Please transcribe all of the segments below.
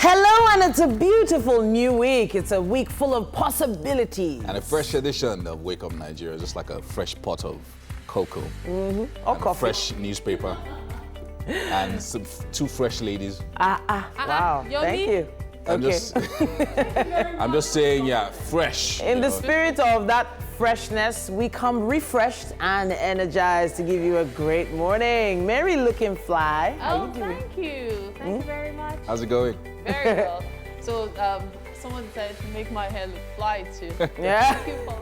Hello, and it's a beautiful new week. It's a week full of possibilities. And a fresh edition of Wake Up Nigeria, just like a fresh pot of cocoa. Or coffee. A fresh newspaper. And two fresh ladies. Wow, thank you. I'm just saying, yeah, fresh. In the spirit of that freshness, we come refreshed and energized to give you a great morning. Mary looking fly. How you doing? Thank you. Thank you very much. How's it going? Very well. So, someone decided to make my hair look fly too. Yeah. Thank you for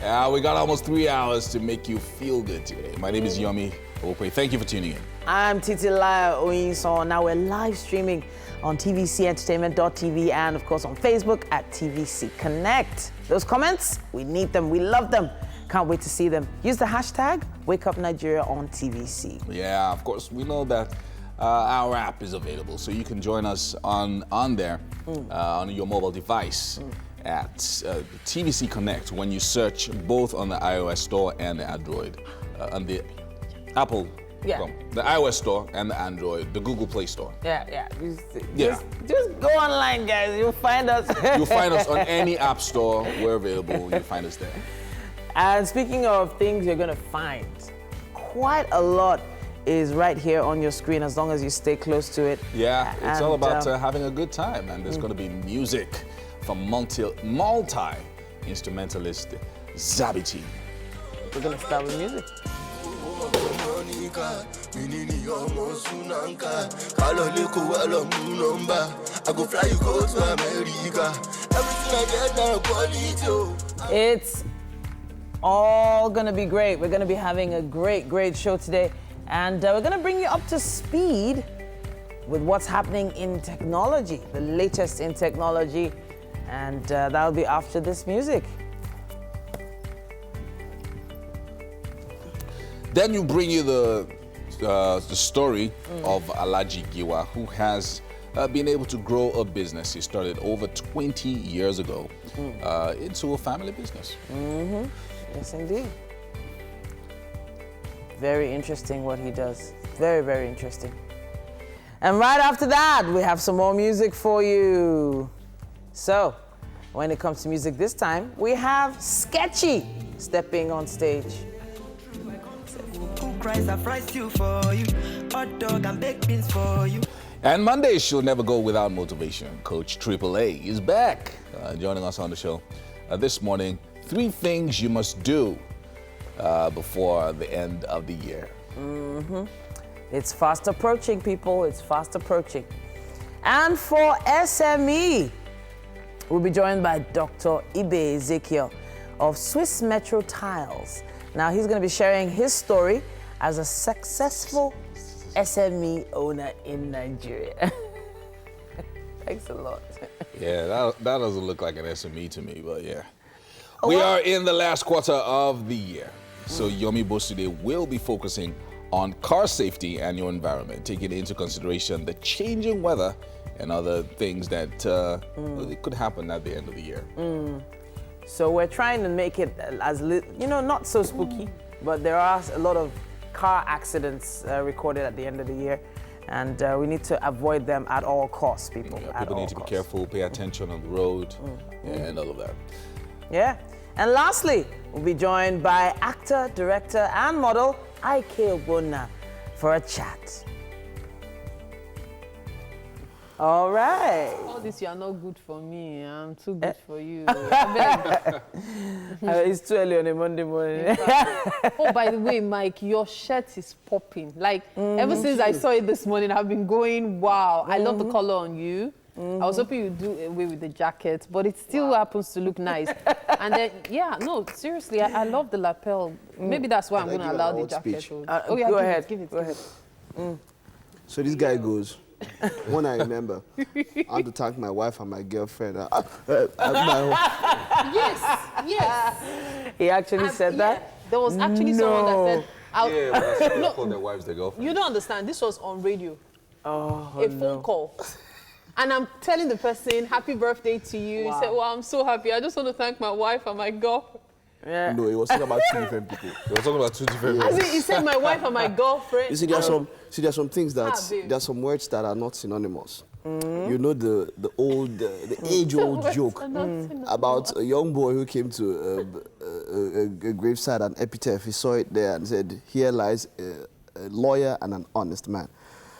that. We got almost 3 hours to make you feel good today. My name is Yomi Ope. Thank you for tuning in. I'm Titilaya Oyinson. Now we're live streaming on tvcentertainment.tv and of course on Facebook at TVC Connect. Those comments, we need them, we love them. Can't wait to see them. Use the hashtag #WakeUpNigeria on TVC. Yeah, of course, we know that our app is available, so you can join us on there on your mobile device at TVC Connect when you search both on the iOS store and the Android, on the Apple. Yeah. The iOS store and the Android, the Google Play Store. Just go online, guys. You'll find us. You'll find us on any app store. We're available. You'll find us there. And speaking of things you're going to find, quite a lot is right here on your screen as long as you stay close to it. Yeah, it's all about having a good time. And there's going to be music from multi-instrumentalist Zabiti. We're going to start with music. It's all gonna be great. We're gonna be having a great show today, and we're gonna bring you up to speed with what's happening in technology, the latest in technology, and that'll be after this music. Then you bring you the story of Alhaji Giwa, who has been able to grow a business he started over 20 years ago into a family business. Yes, indeed. Very interesting what he does. Very interesting. And right after that, we have some more music for you. So, when it comes to music this time, we have Sketchy stepping on stage. And Mondays she'll never go without motivation. Coach Triple A is back, joining us on the show this morning. 3 things you must do before the end of the year. It's fast approaching, people. It's fast approaching. And for SME, we'll be joined by Dr. Ize-Iyamu of Swiss Metro Tiles. Now, he's going to be sharing his story as a successful SME owner in Nigeria. Thanks a lot. Yeah, that doesn't look like an SME to me, but yeah. We are in the last quarter of the year. So Yomi Boss today will be focusing on car safety and your environment, taking into consideration the changing weather and other things that could happen at the end of the year. So we're trying to make it as, not so spooky, but there are a lot of car accidents recorded at the end of the year, and we need to avoid them at all costs, people. Yeah, people need to be careful, pay attention on the road, and all of that. Yeah. And lastly, we'll be joined by actor, director, and model Ike Ogbonna for a chat. All right. All this, you are not good for me. I'm too good for you. It's too early on a Monday morning. Oh, by the way, Mike, your shirt is popping. Like, ever since I saw it this morning, I've been going, wow, I love the color on you. I was hoping you'd do away with the jacket, but it still happens to look nice. And then, yeah, no, seriously, I love the lapel. Maybe that's why I'm going to allow the jacket. Go ahead. Give it. So this guy goes, when I remember, I had to thank my wife and my girlfriend. Yes. He actually said that? There was actually someone that said, People call their wives their girlfriend. you don't understand, this was on radio. Oh, A phone call. And I'm telling the person, happy birthday to you. Wow. He said, well, I'm so happy. I just want to thank my wife and my girlfriend. Yeah. No, it was talking about 2 different people. They were talking about 2 different As in, he said my wife and my girlfriend. You see, there are some things that babe. there are some words that are not synonymous. You know the age-old joke about a young boy who came to a graveside, an epitaph. He saw it there and said, "Here lies a lawyer and an honest man."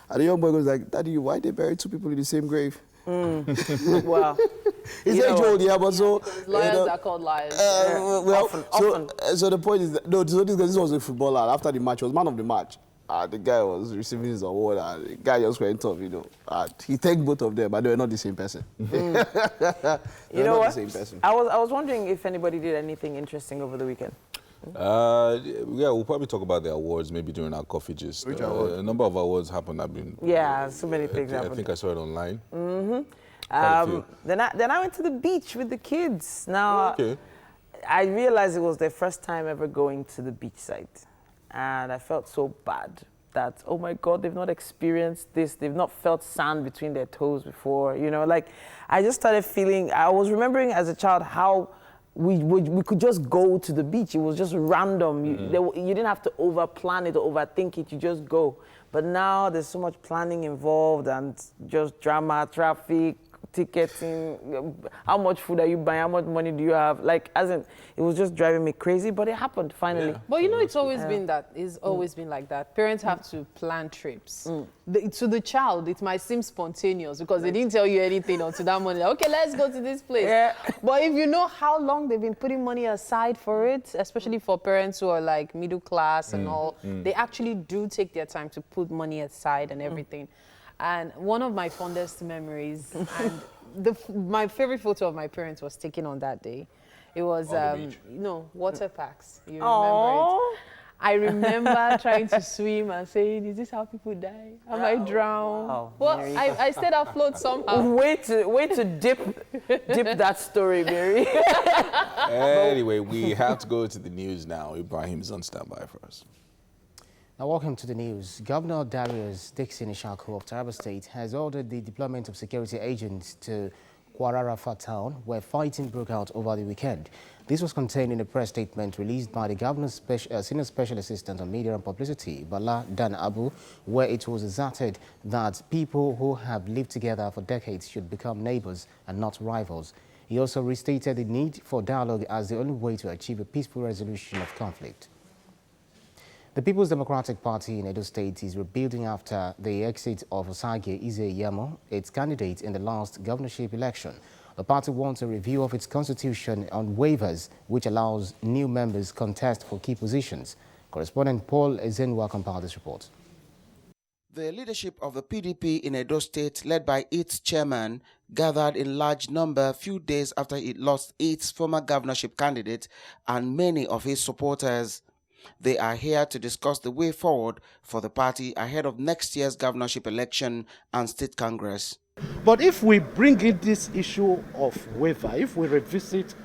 And the young boy goes like, "Daddy, why they buried two people in the same grave?" Wow. It's age-old, yeah, but so Lawyers are called liars. So the point is that, no, so this was a footballer. After the match, he was man of the match. The guy was receiving his award, and the guy just went off, you know. He thanked both of them, but they were not the same person. You know what? I was wondering if anybody did anything interesting over the weekend. Yeah, we'll probably talk about the awards maybe during our coffee gist. Which award? A number of awards happened. So many things happened. I think I saw it online. Then I went to the beach with the kids. Now, I realized it was their first time ever going to the beach site. And I felt so bad that, oh my God, they've not experienced this. They've not felt sand between their toes before. You know, like, I just started feeling, I was remembering as a child how we could just go to the beach. It was just random. You didn't have to over-plan it or overthink it. You just go. But now there's so much planning involved and just drama, traffic, ticketing, how much food are you buying, how much money do you have, like, as in, it was just driving me crazy, but it happened finally. But you know, it's always been that, it's always been like that. Parents have to plan trips. To the child, it might seem spontaneous because they didn't tell you anything until that morning. Like, okay, let's go to this place. But if you know how long they've been putting money aside for it, especially for parents who are like middle class and all, they actually do take their time to put money aside and everything. And one of my fondest memories, and my favorite photo of my parents was taken on that day. It was, water parks. You remember it? I remember trying to swim and saying, "Is this how people die? I might drown." Oh, well, I stayed afloat somehow. Wait to dip that story, Mary. Anyway, we have to go to the news now. Ibrahim is on standby for us. Now, welcome to the news. Governor Darius Dixon Ishaku of Taraba State has ordered the deployment of security agents to Kwararafa town, where fighting broke out over the weekend. This was contained in a press statement released by the governor's senior special assistant on media and publicity, Bala Dan Abu, where it was asserted that people who have lived together for decades should become neighbors and not rivals. He also restated the need for dialogue as the only way to achieve a peaceful resolution of conflict. The People's Democratic Party in Edo State is rebuilding after the exit of Osage Ize-Iyamu, its candidate in the last governorship election. The party wants a review of its constitution on waivers, which allows new members contest for key positions. Correspondent Paul Ezenwa compiled this report. The leadership of the PDP in Edo State, led by its chairman, gathered in large number a few days after it lost its former governorship candidate and many of his supporters. They are here to discuss the way forward for the party ahead of next year's governorship election and state congress. But if we bring in this issue of waiver, if we revisit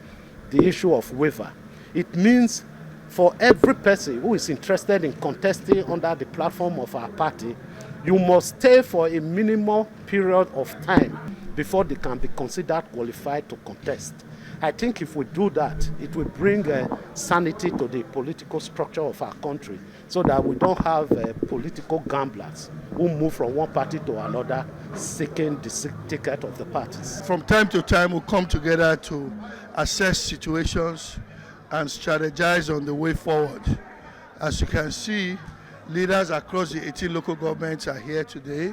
the issue of waiver, it means for every person who is interested in contesting under the platform of our party, you must stay for a minimum period of time before they can be considered qualified to contest. I think if we do that, it will bring sanity to the political structure of our country so that we don't have political gamblers who move from one party to another seeking the ticket of the parties. From time to time, we'll come together to assess situations and strategize on the way forward. As you can see, leaders across the 18 local governments are here today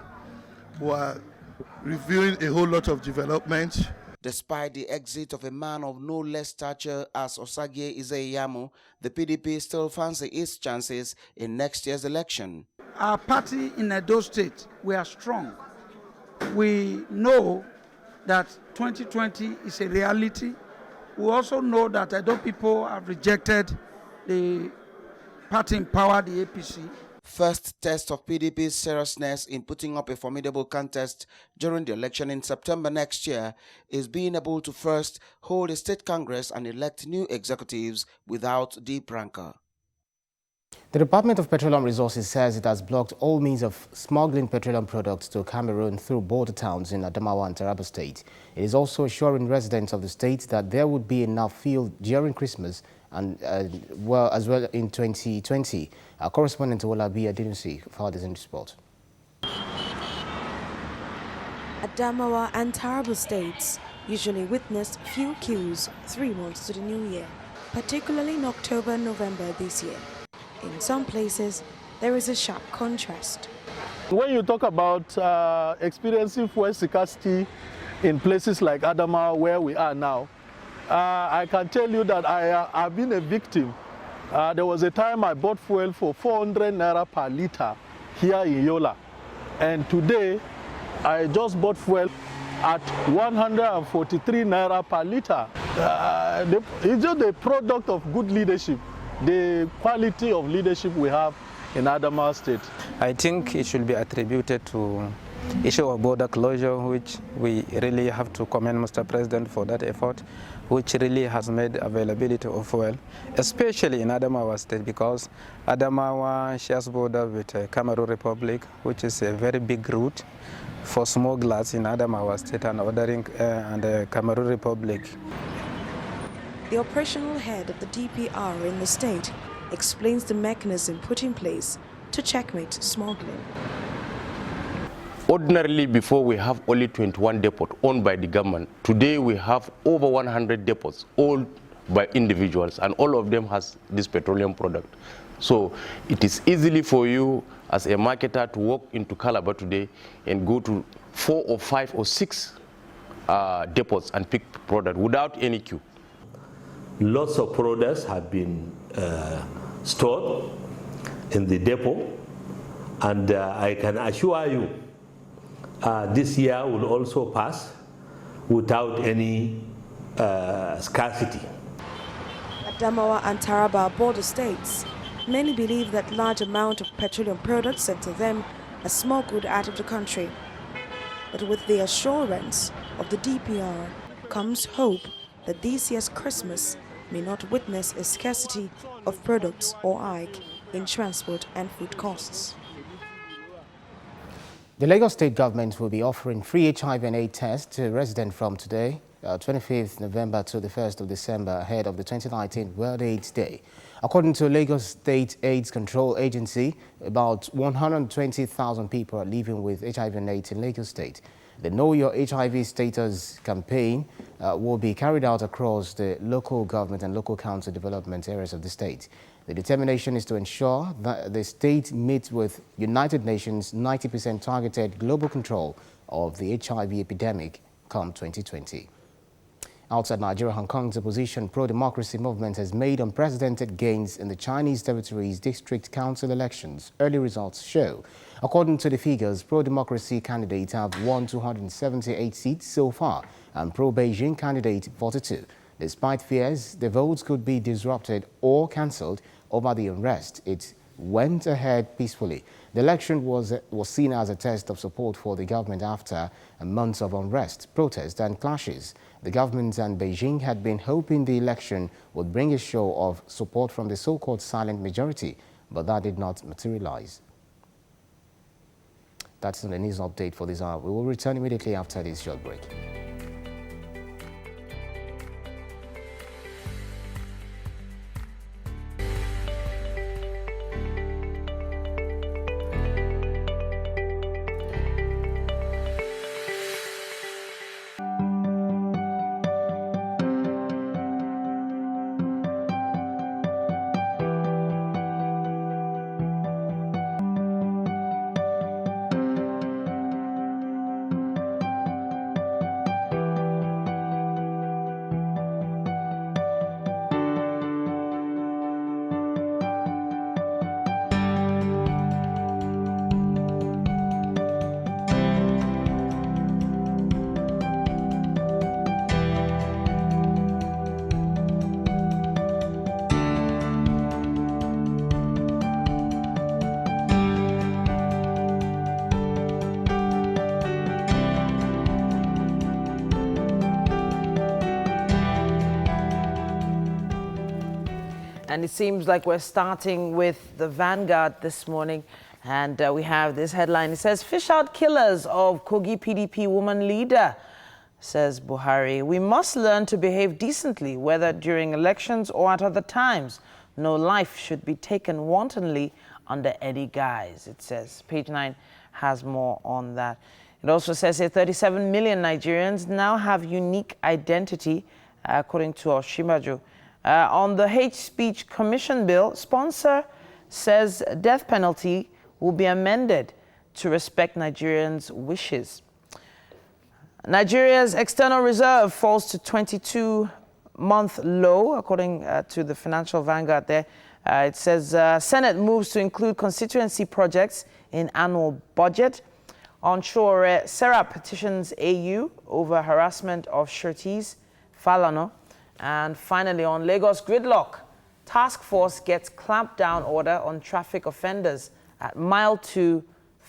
who are reviewing a whole lot of developments. Despite the exit of a man of no less stature as Osage Ize-Iyamu, the PDP still fancy its chances in next year's election. Our party in Edo State, we are strong. We know that 2020 is a reality. We also know that Edo people have rejected the party in power, the APC. First test of PDP's seriousness in putting up a formidable contest during the election in September next year is being able to first hold a state congress and elect new executives without deep rancor. The Department of Petroleum Resources says it has blocked all means of smuggling petroleum products to Cameroon through border towns in Adamawa and Taraba State. It is also assuring residents of the state that there would be enough fuel during Christmas and as well in 2020. Our correspondent Olabi Adenusi filed this in report. Adamawa and Taraba states usually witnessed few queues 3 months to the new year, particularly in October and November this year. In some places, there is a sharp contrast. When you talk about experiencing fuel scarcity in places like Adamawa, where we are now, I can tell you that I've been a victim. There was a time I bought fuel for 400 naira per liter here in Yola. And today, I just bought fuel at 143 naira per liter. It's just a product of good leadership, the quality of leadership we have in Adamawa State. I think it should be attributed to issue of border closure, which we really have to commend Mr. President for that effort, which really has made availability of fuel, especially in Adamawa State, because Adamawa shares border with Cameroon Republic, which is a very big route for smugglers in Adamawa State and the Cameroon Republic. The operational head of the DPR in the state explains the mechanism put in place to checkmate smuggling. Ordinarily, before we have only 21 depots owned by the government. Today we have over 100 depots owned by individuals, and all of them has this petroleum product. So it is easily for you as a marketer to walk into Calabar today and go to 4 or 5 or 6 depots and pick product without any queue. Lots of products have been stored in the depot, and I can assure you this year will also pass without any scarcity. Adamawa and Taraba border states. Many believe that large amount of petroleum products sent to them are smuggled out of the country. But with the assurance of the DPR comes hope that this year's Christmas may not witness a scarcity of products or hike in transport and food costs. The Lagos State government will be offering free HIV and AIDS tests to residents from today, 25th November to the 1st of December, ahead of the 2019 World AIDS Day. According to Lagos State AIDS Control Agency, about 120,000 people are living with HIV and AIDS in Lagos State. The Know Your HIV Status campaign will be carried out across the local government and local council development areas of the state. The determination is to ensure that the state meets with United Nations 90% targeted global control of the HIV epidemic come 2020. Outside Nigeria, Hong Kong's opposition pro-democracy movement has made unprecedented gains in the Chinese territory's district council elections. Early results show. According to the figures, pro-democracy candidates have won 278 seats so far and pro-Beijing candidate 42. Despite fears the votes could be disrupted or cancelled over the unrest, it went ahead peacefully. The election was seen as a test of support for the government after months of unrest, protests and clashes. The government and Beijing had been hoping the election would bring a show of support from the so-called silent majority, but that did not materialize. That's the news update for this hour. We will return immediately after this short break. And it seems like we're starting with the Vanguard this morning. And we have this headline. It says, fish out killers of Kogi PDP woman leader, says Buhari. We must learn to behave decently, whether during elections or at other times. No life should be taken wantonly under any guise, it says. Page 9 has more on that. It also says here 37 million Nigerians now have unique identity, according to Oshimaju. On the hate speech commission bill, sponsor says death penalty will be amended to respect Nigerians' wishes. Nigeria's external reserve falls to 22-month low, according to the Financial Vanguard there. It says Senate moves to include constituency projects in annual budget. Onshore, Sarah petitions AU over harassment of sureties, Falano. And finally, on Lagos gridlock, task force gets clampdown order on traffic offenders at Mile 2,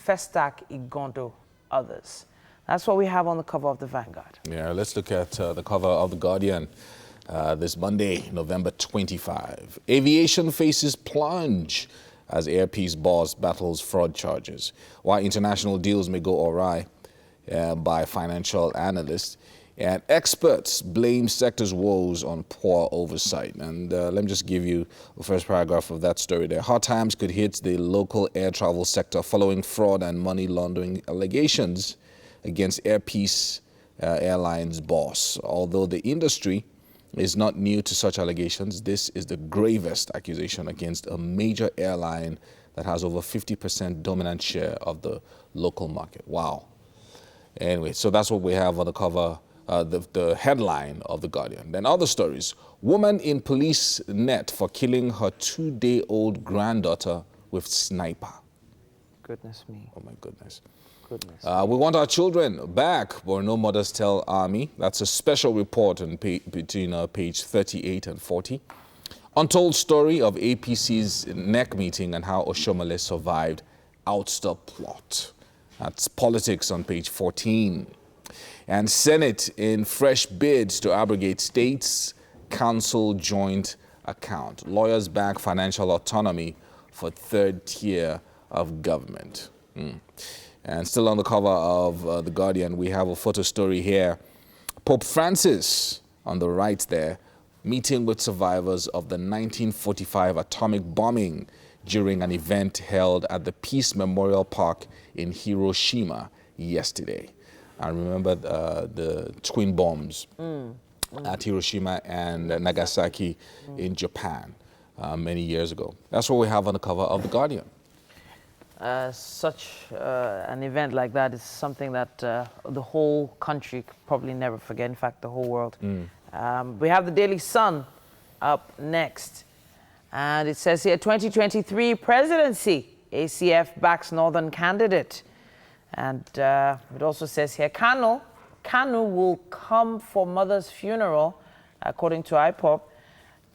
Festac, Igondo, others. That's what we have on the cover of the Vanguard. Yeah, let's look at the cover of The Guardian this Monday, November 25. Aviation faces plunge as Air Peace boss battles fraud charges. While international deals may go awry by financial analysts, and experts blame sector's woes on poor oversight. And let me just give you the first paragraph of that story there. Hard times could hit the local air travel sector following fraud and money laundering allegations against Air Peace Airlines boss. Although the industry is not new to such allegations, this is the gravest accusation against a major airline that has over 50% dominant share of the local market. Wow. Anyway, so that's what we have on the cover, the headline of The Guardian. Then other stories. Woman in police net for killing her 2-day-old granddaughter with sniper. Goodness me. Oh, my goodness. We want our children back, but no mothers tell Army. That's a special report on between page 38 and 40. Untold story of APC's NEC meeting and how Oshomole survived ouster plot. That's politics on page 14. And Senate in fresh bids to abrogate states council joint account. Lawyers back financial autonomy for third tier of government. And still on the cover of The Guardian, we have a photo story here. Pope Francis, on the right there, meeting with survivors of the 1945 atomic bombing during an event held at the Peace Memorial Park in Hiroshima yesterday. I remember the twin bombs at Hiroshima and Nagasaki in Japan many years ago. That's what we have on the cover of The Guardian. Such an event like that is something that the whole country could probably never forget. In fact, the whole world. We have the Daily Sun up next. And it says here, 2023 presidency, ACF backs Northern candidate. And it also says here, Kanu will come for mother's funeral, according to IPOP.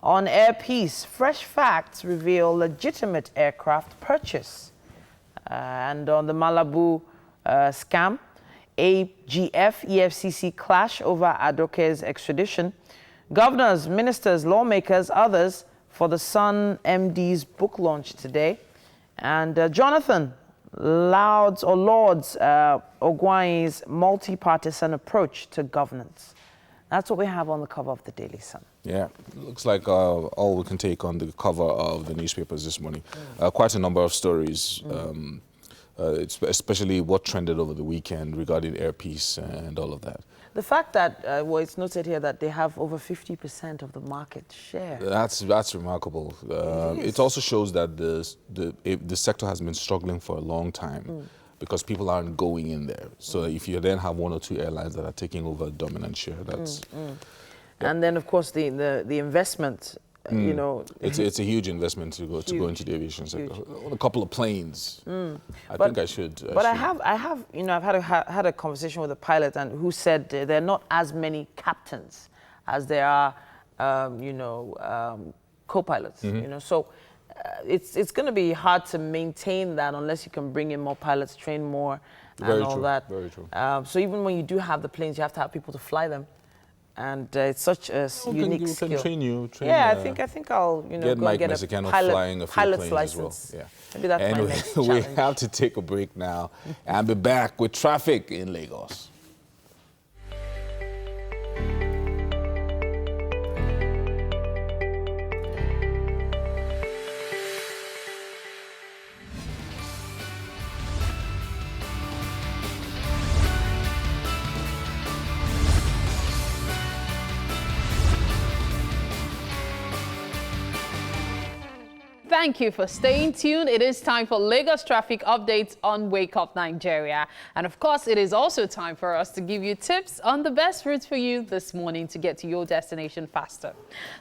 On Air Peace, fresh facts reveal legitimate aircraft purchase. And on the Malabu scam, AGF, EFCC clash over Adoke's extradition. Governors, ministers, lawmakers, others for the Sun MD's book launch today. And Jonathan lauds Ogwai's multi-partisan approach to governance. That's what we have on the cover of the Daily Sun. Yeah, looks like all we can take on the cover of the newspapers this morning. Quite a number of stories, especially what trended over the weekend regarding Air Peace and all of that. The fact that, well, it's noted here that they have over 50% of the market share. That's remarkable. It also shows that the sector has been struggling for a long time because people aren't going in there. So if you then have one or two airlines that are taking over a dominant share, that's... And then, of course, the investment, you know... It's a huge investment to go into the aviation sector. A couple of planes. I think I should. But I have, you know, I've had a conversation with a pilot and who said there are not as many captains as there are, co-pilots. You know, so it's going to be hard to maintain that unless you can bring in more pilots, train more, and all that. Very true. So even when you do have the planes, you have to have people to fly them. And it's such a unique skill. Can train yeah, I think I'll get Mike Mexicano flying a few planes license. as well. Yeah. Maybe that's anyway, my next challenge. We have to take a break now and be back with traffic in Lagos. Thank you for staying tuned. It is time for Lagos traffic updates on Wake Up Nigeria. And of course, it is also time for us to give you tips on the best routes for you this morning to get to your destination faster.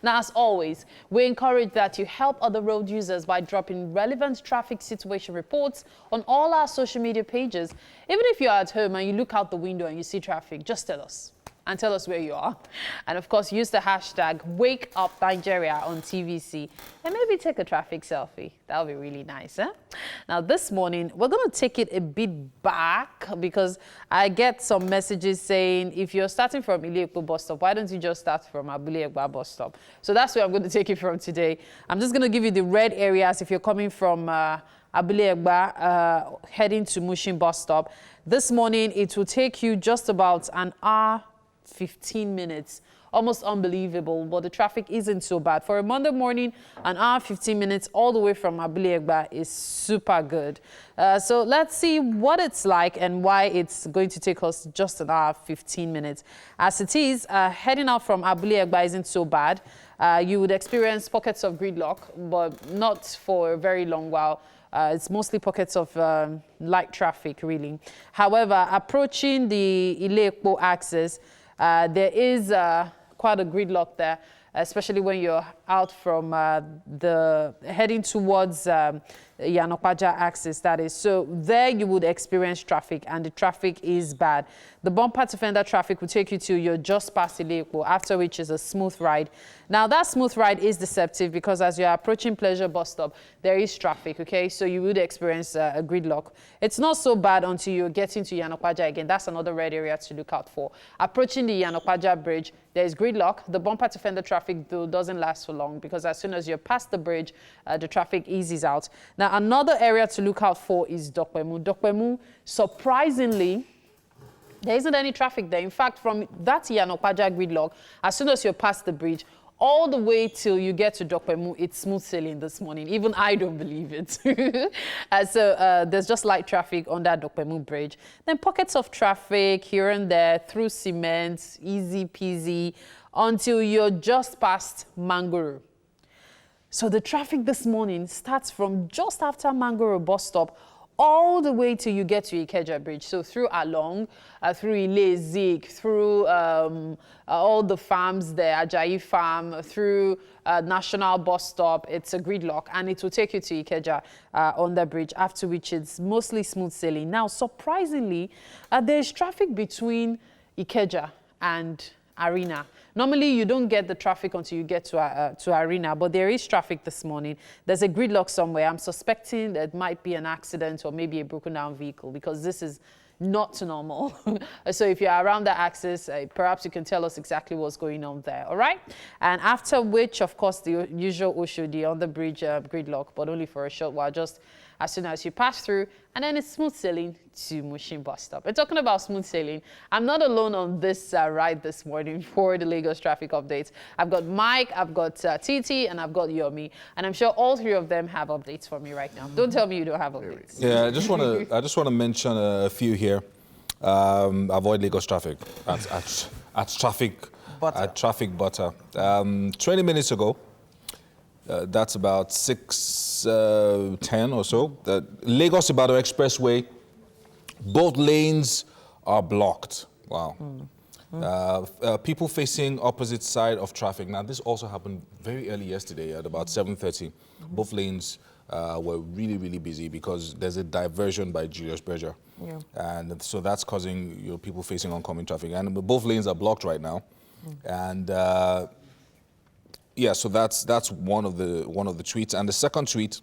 Now, as always, we encourage that you help other road users by dropping relevant traffic situation reports on all our social media pages. Even if you're at home and you look out the window and you see traffic, just tell us. And tell us where you are. And of course, use the hashtag #WakeUpNigeria on TVC and maybe take a traffic selfie. That would be really nice, huh? Now, this morning, we're going to take it a bit back because I get some messages saying, if you're starting from Ize-Iyamu bus stop, why don't you just start from Abule-Egba bus stop? So that's where I'm going to take you from today. I'm just going to give you the red areas if you're coming from Abule-Egba, heading to Mushin bus stop. This morning, it will take you just about an hour 15 minutes. Almost unbelievable, but the traffic isn't so bad. For a Monday morning, an hour 15 minutes all the way from Abule-Egba is super good. So let's see what it's like and why it's going to take us just an hour 15 minutes. As it is, heading out from Abule-Egba isn't so bad. You would experience pockets of gridlock, but not for a very long while. It's mostly pockets of light traffic, really. However, approaching the Ile-Epo axis, there is quite a gridlock there, especially when you're out from heading towards Yanokwaja axis, that is. So there you would experience traffic, and the traffic is bad. The bumper to fender traffic will take you to you're just past Ile-Epo, after which is a smooth ride. Now, that smooth ride is deceptive because as you're approaching Pleasure bus stop, there is traffic, okay? So you would experience a gridlock. It's not so bad until you're getting to Yanokwaja again. That's another red area to look out for. Approaching the Yanokwaja bridge, there is gridlock. The bumper to fender traffic, though, doesn't last for long because as soon as you're past the bridge, the traffic eases out. Now, another area to look out for is Dokpemu. Dokpemu, surprisingly, there isn't any traffic there. In fact, from that Yanokwaja gridlock, as soon as you're past the bridge, all the way till you get to Dokpemu, it's smooth sailing this morning. Even I don't believe it. So there's just light traffic on that Dokpemu bridge. Then pockets of traffic here and there through cement, easy peasy, until you're just past Mangoro. So the traffic this morning starts from just after Mangoro bus stop all the way till you get to Ikeja Bridge. So through Along, through Ile-Zik, through all the farms there, Ajayi Farm, through National Bus Stop, it's a gridlock, and it will take you to Ikeja on the bridge, after which it's mostly smooth sailing. Now, surprisingly, there's traffic between Ikeja and Arena. Normally, you don't get the traffic until you get to Arena, but there is traffic this morning. There's a gridlock somewhere. I'm suspecting that it might be an accident or maybe a broken down vehicle because this is not normal. So if you're around the axis, perhaps you can tell us exactly what's going on there, all right? And after which, of course, the usual Oshodi on the bridge gridlock, but only for a short while, just as soon as you pass through, and then it's smooth sailing to Mushin bus stop. And talking about smooth sailing, I'm not alone on this ride this morning for the Lagos traffic updates. I've got Mike, I've got Titi, and I've got Yomi, and I'm sure all three of them have updates for me right now. Don't tell me you don't have updates. Yeah, I just want to mention a few here. Avoid Lagos traffic at traffic butter. 20 minutes ago, that's about 6:10 or so. The Lagos-Ibadan Expressway, both lanes are blocked. Wow. People facing opposite side of traffic. Now, this also happened very early yesterday at about 7:30. Both lanes were really, really busy because there's a diversion by Julius Berger. Yeah. And so that's causing people facing oncoming traffic. And both lanes are blocked right now. And yeah, so that's one of the tweets. And the second tweet,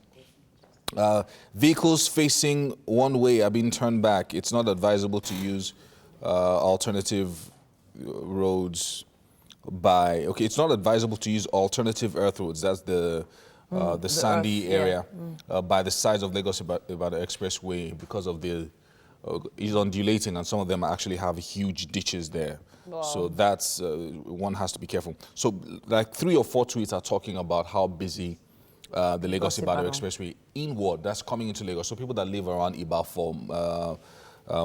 vehicles facing one way are being turned back. It's not advisable to use alternative roads it's not advisable to use alternative earth roads. That's the sandy area by the sides of Lagos-Ibadan Expressway because of it's undulating, and some of them actually have huge ditches there. Wow. So that's, one has to be careful. So like 3 or 4 tweets are talking about how busy the Lagos-Ibadan Expressway inward, that's coming into Lagos. So people that live around Ibafo,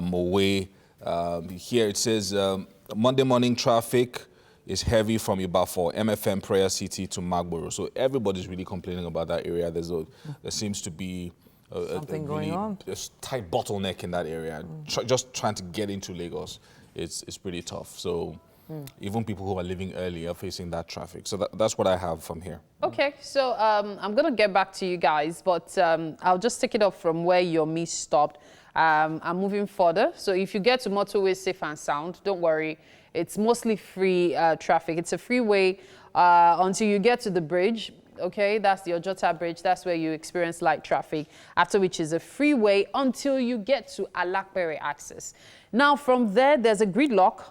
Mowe, here it says Monday morning traffic is heavy from Ibafor, MFM, Prayer City to Magboro. So everybody's really complaining about that area. There seems to be a going on. A tight bottleneck in that area. Just trying to get into Lagos, it's pretty tough. So even people who are living early are facing that traffic. So that's what I have from here. Okay, so I'm going to get back to you guys, but I'll just take it up from where Yomi stopped. I'm moving further. So if you get to motorway safe and sound, don't worry. It's mostly free traffic. It's a freeway until you get to the bridge. Okay, that's the Ojota Bridge. That's where you experience light traffic, after which is a freeway until you get to Alakpere access. Now, from there, there's a gridlock.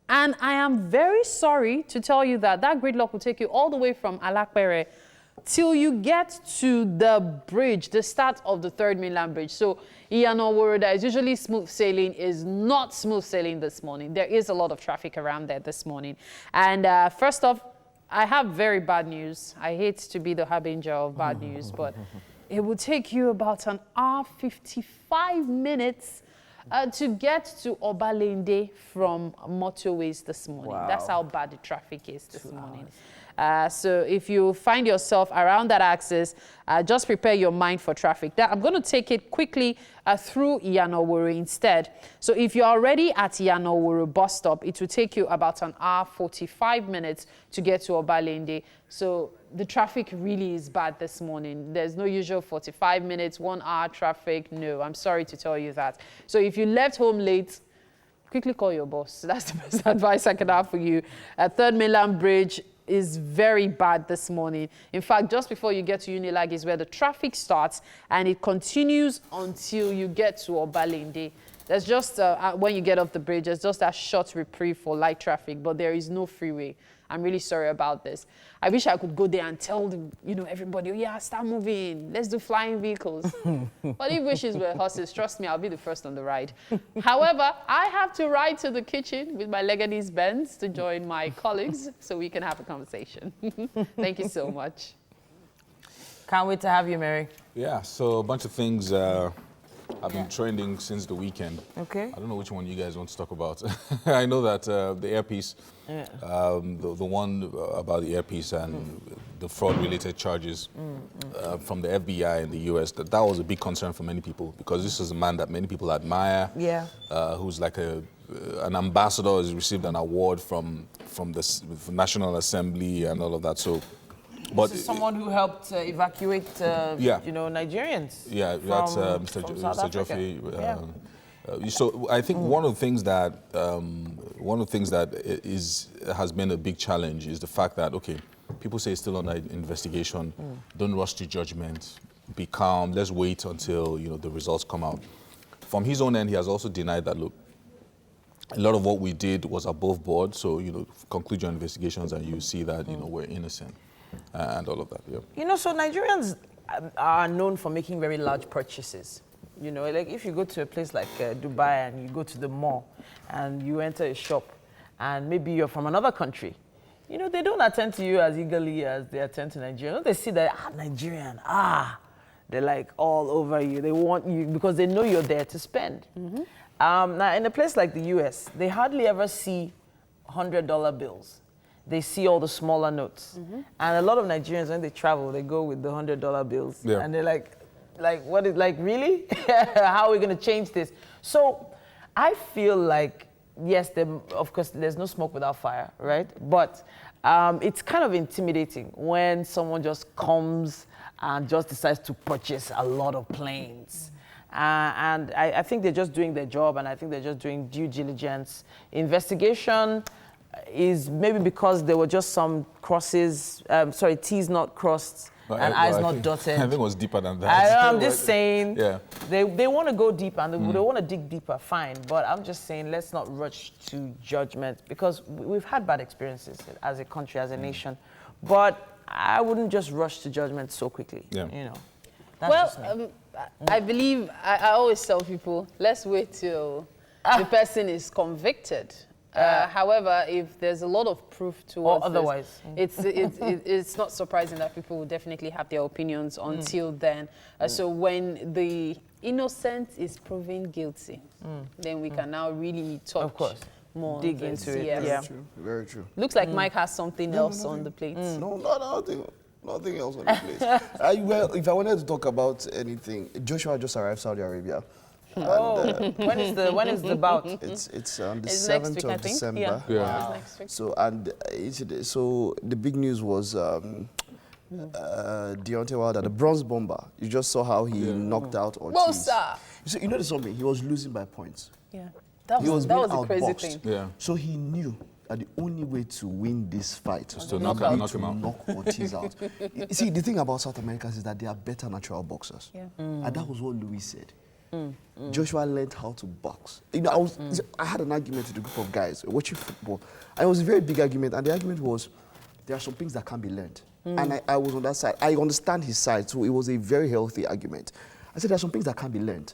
And I am very sorry to tell you that that gridlock will take you all the way from Alakpere till you get to the bridge, the start of the third mainland bridge. So Iyanoworo, that is usually smooth sailing, is not smooth sailing this morning. There is a lot of traffic around there this morning. And first off, I have very bad news. I hate to be the harbinger of bad news, but it will take you about an hour, 55 minutes to get to Obalende from motorways this morning. Wow. That's how bad the traffic is this morning. So if you find yourself around that axis, just prepare your mind for traffic. I'm going to take it quickly through Iyanoworo instead. So if you're already at Iyanoworo bus stop, it will take you about an hour, 45 minutes to get to Obalende. So the traffic really is bad this morning. There's no usual 45 minutes, 1 hour traffic. No, I'm sorry to tell you that. So if you left home late, quickly call your boss. That's the best advice I can have for you. Third Mainland Bridge is very bad this morning. In fact, just before you get to Unilag is where the traffic starts, and it continues until you get to Obalende. There's just, when you get off the bridge, there's just a short reprieve for light traffic, but there is no freeway. I'm really sorry about this. I wish I could go there and tell them, everybody, oh yeah, start moving. Let's do flying vehicles. But if wishes were horses, trust me, I'll be the first on the ride. However, I have to ride to the kitchen with my Leganese Benz to join my colleagues so we can have a conversation. Thank you so much. Can't wait to have you, Mary. Yeah, so a bunch of things have been trending since the weekend. Okay. I don't know which one you guys want to talk about. I know that the earpiece, the one about the earpiece and the fraud-related charges from the FBI in the U.S., that was a big concern for many people, because this is a man that many people admire, who's like an ambassador, has received an award from the National Assembly and all of that. So. But this is someone who helped evacuate, Nigerians. Yeah, that's Mr. Joffe. So I think one of the things that has been a big challenge is the fact that people say it's still under investigation. Don't rush to judgment. Be calm. Let's wait until the results come out. From his own end, he has also denied that. Look, a lot of what we did was above board. So conclude your investigations, and you see that we're innocent. And all of that, So Nigerians are known for making very large purchases. Like if you go to a place like Dubai and you go to the mall and you enter a shop and maybe you're from another country, they don't attend to you as eagerly as they attend to Nigerians. They see that, Nigerian, they're like all over you. They want you because they know you're there to spend. Now, in a place like the US, they hardly ever see $100 bills. They see all the smaller notes. And a lot of Nigerians, when they travel, they go with the $100 bills. Yeah. And they're like, what is, really? How are we going to change this? So I feel like, yes, of course, there's no smoke without fire, right? But it's kind of intimidating when someone just comes and just decides to purchase a lot of planes. And I think they're just doing their job, and I think they're just doing due diligence. Investigation is maybe because there were just some T's not crossed and I's not dotted. I think it was deeper than that. I'm just saying, they want to go deeper and they want to dig deeper, fine. But I'm just saying, let's not rush to judgment, because we've had bad experiences as a country, as a nation. But I wouldn't just rush to judgment so quickly. That's I believe, I always tell people, let's wait till the person is convicted. However, if there's a lot of proof towards otherwise, it's not surprising that people will definitely have their opinions until then. So when the innocent is proven guilty, then we can now really touch more dig on this. into it. Yes. Yeah. True. Very true. Looks like Mike has something else on the plate. No, nothing else on the plate. Well, if I wanted to talk about anything, Joshua just arrived Saudi Arabia. Oh, when is the bout? It's on the It's next 7th week, of I think. December. Yeah. Yeah. It's next week. So the big news was Deontay Wilder, the bronze bomber. You just saw how he knocked out Ortiz. Bosa! So you know something? He was losing by points. Yeah. That He was being the crazy outboxed. thing. Yeah. So he knew that the only way to win this fight was to knock him out. knock Ortiz out. You see, the thing about South Americans is that they are better natural boxers. Yeah. And that was what Louis said. Joshua learned how to box. You know, I had an argument with a group of guys watching football. And it was a very big argument. And the argument was, there are some things that can't be learned. And I was on that side. I understand his side, so it was a very healthy argument. I said, there are some things that can't be learned.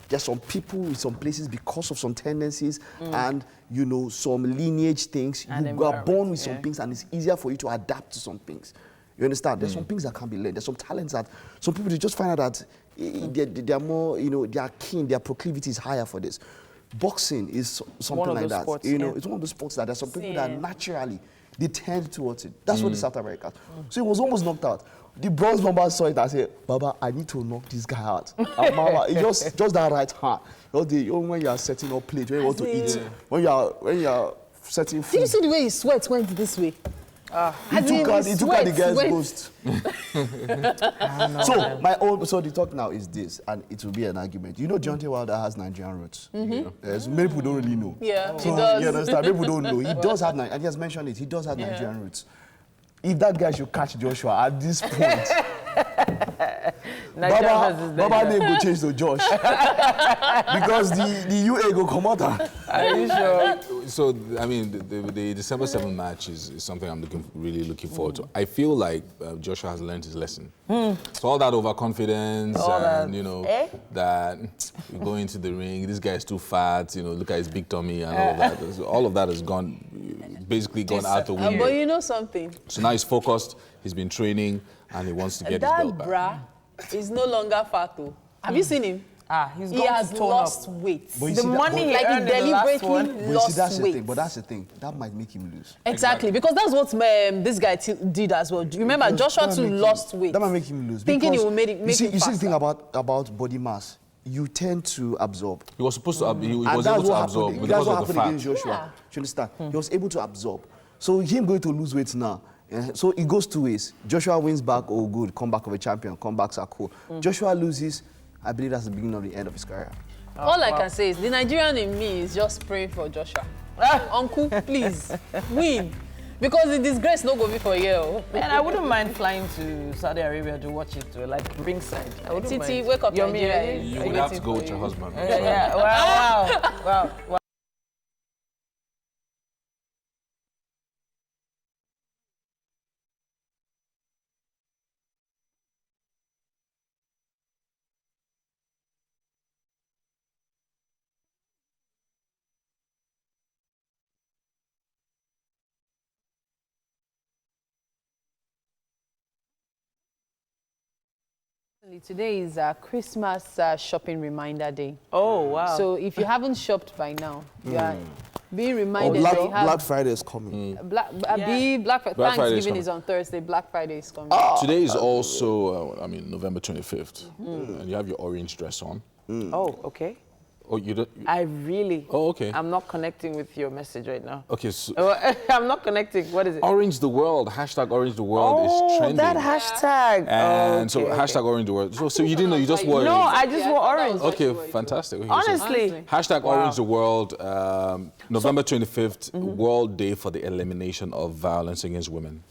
There are some people in some places because of some tendencies and, you know, some lineage things. And you are born with yeah. some things and it's easier for you to adapt to some things. You understand? There's some things that can't be learned. There's some talents that some people, they just find out that they are more, you know, they are keen, their proclivity is higher for this. Boxing is something like that. Sports, you know, yeah. it's one of those sports that there's some people that naturally, they tend towards it. That's what the South Americans. So he was almost knocked out. The bronze bomber saw it and said, Baba, I need to knock this guy out. And Mama, it just that right hand. When you are setting up plate, when you want to eat, when you are setting food. Did you see the way his sweat went this way? He took out the guy's ghost. So the talk now is this, and it will be an argument. You know, Deontay Wilder has Nigerian roots. Yes, many people don't really know. Yeah, So he does. you understand? People don't know. He does have, and he has mentioned it. He does have Nigerian roots. If that guy should catch Joshua at this point, Baba name go change to Josh because the UA go come out. Are you sure? So, I mean, the December 7th match is something I'm really looking forward to. I feel like Joshua has learned his lesson. So all that overconfidence and, you know, that you go into the ring, this guy is too fat, you know, look at his big tummy and all of that. So all of that has basically gone out the window. But you know something? So now he's focused, he's been training, and he wants to get his belt back. That bra is no longer fat. Have you seen him? He has lost weight. The money he like earned he in the last deliberately one. lost weight. But that's the thing. That might make him lose. Exactly, because that's what this guy did as well. Do you remember Joshua too lost weight? That might make him lose. Thinking because it will make him you see the faster. thing about body mass. You tend to absorb. He was supposed to, he And was that's able to what absorb happened. because That's what of the happened against fat. Joshua. Do you understand? He was able to absorb. So him going to lose weight now. So it goes two ways. Joshua wins back, oh good, comeback of a champion, comebacks are cool. Joshua loses, I believe that's the beginning of the end of his career. All I can say is the Nigerian in me is just praying for Joshua. Uncle, please, win. Because the disgrace no go be for you. Man, I wouldn't mind flying to Saudi Arabia to watch it, like ringside. I wouldn't Titi, mind. wake up Nigeria. You would have to go with your husband. Yeah. Wow. Today is Christmas shopping reminder day. Oh, wow. So if you haven't shopped by now, you are being reminded that you have Black Friday is coming. Black Friday Thanksgiving is is on Thursday. Black Friday is coming. Today is also, November 25th. And you have your orange dress on. Oh, okay. Oh, you don't? I really. Oh, okay. I'm not connecting with your message right now. Okay, so I'm not connecting. What is it? Orange the World, hashtag Orange the World is trending. That hashtag. And so Okay. hashtag Orange the World. So you didn't know, you just wore No, I just wore orange. Okay, fantastic. Okay, so Honestly. hashtag Wow. Orange the World, November 25th, World Day for the Elimination of Violence Against Women.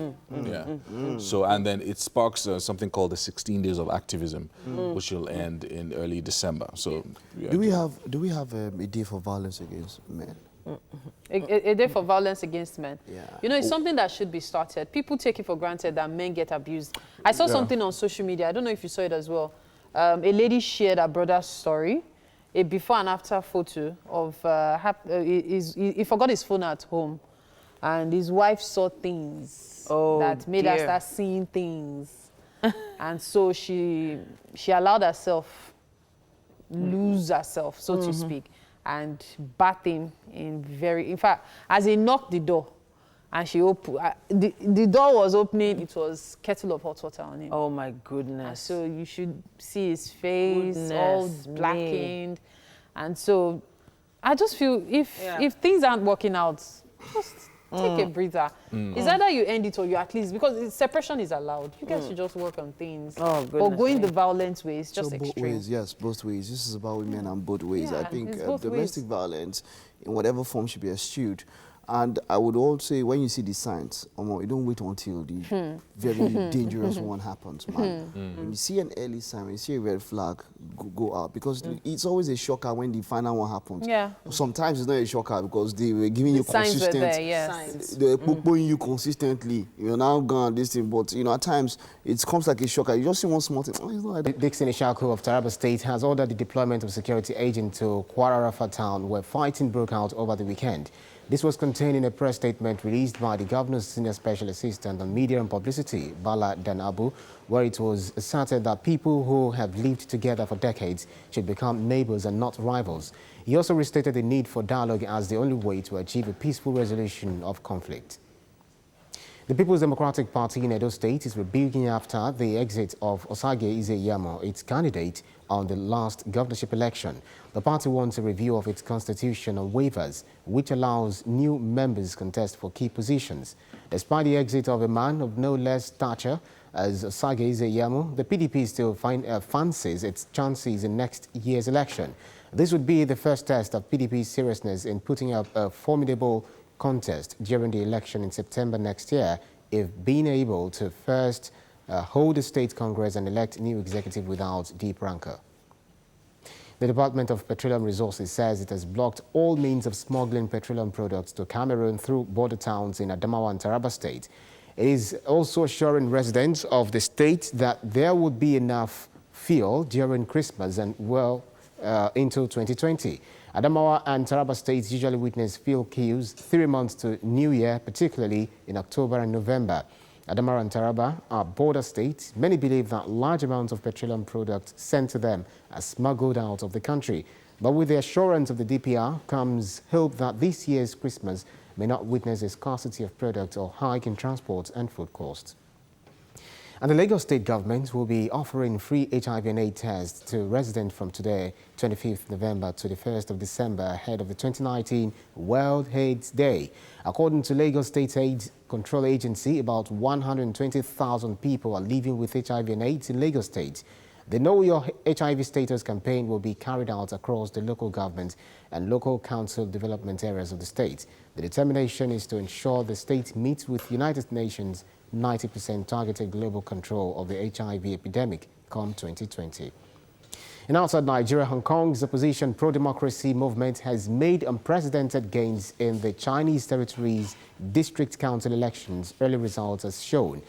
So, and then it sparks something called the 16 Days of Activism, which will end in early December. So, yeah. Do we have a day for violence against men? A day for violence against men. Yeah. You know, it's something that should be started. People take it for granted that men get abused. I saw something on social media. I don't know if you saw it as well. A lady shared her brother's story, a before and after photo of he forgot his phone at home, and his wife saw things that made her start seeing things, and so she allowed herself lose herself, so to speak. and bathing in fact, as he knocked the door, and she opened, the door was opening, it was kettle of hot water on him. Oh my goodness. And so you should see his face all blackened. And so I just feel if things aren't working out, just take a breather. It's either you end it or you at least, because separation is allowed. You guys should just work on things. Oh, goodness. But going the violent way is just So extreme. both ways, yes, both ways. This is about women and both ways. Yeah, I think it's both domestic ways. violence, in whatever form, should be eschewed. And I would also say, when you see the signs, you don't wait until the very dangerous one happens, man. When you see an early sign, when you see a red flag, go out. Because it's always a shocker when the final one happens. Yeah. Sometimes it's not a shocker because they were giving you Signs were consistent. there, yes. They were poking you consistently. You're now gone this thing, but at times it comes like a shocker. You just see one small thing. Oh, it's not like that. Dixon Ishaku of Taraba State has ordered the deployment of security agents to Kwara town, where fighting broke out over the weekend. This was contained in a press statement released by the Governor's Senior Special Assistant on Media and Publicity, Bala Danabu, where it was asserted that people who have lived together for decades should become neighbors and not rivals. He also restated the need for dialogue as the only way to achieve a peaceful resolution of conflict. The People's Democratic Party in Edo State is rebuking after the exit of Ize-Iyamu, its candidate on the last governorship election. The party wants a review of its constitution on waivers, which allows new members contest for key positions. Despite the exit of a man of no less stature as Ize-Iyamu, the PDP still fancies its chances in next year's election. This would be the first test of PDP's seriousness in putting up a formidable contest during the election in September next year, if being able to first hold a state congress and elect new executive without deep rancor. The Department of Petroleum Resources says it has blocked all means of smuggling petroleum products to Cameroon through border towns in Adamawa and Taraba State. It is also assuring residents of the state that there would be enough fuel during Christmas and into 2020. Adamawa and Taraba states usually witness fuel queues 3 months to New Year, particularly in October and November. Adamawa and Taraba are border states. Many believe that large amounts of petroleum products sent to them are smuggled out of the country. But with the assurance of the DPR comes hope that this year's Christmas may not witness a scarcity of product or hike in transport and food costs. And the Lagos State government will be offering free HIV and AIDS tests to residents from today, 25th November to the 1st of December, ahead of the 2019 World AIDS Day. According to Lagos State AIDS Control Agency, about 120,000 people are living with HIV and AIDS in Lagos State. The Know Your HIV Status campaign will be carried out across the local government and local council development areas of the state. The determination is to ensure the state meets with United Nations 90% targeted global control of the HIV epidemic come 2020. And outside Nigeria, Hong Kong's opposition pro-democracy movement has made unprecedented gains in the Chinese territory's district council elections. Early results as shown.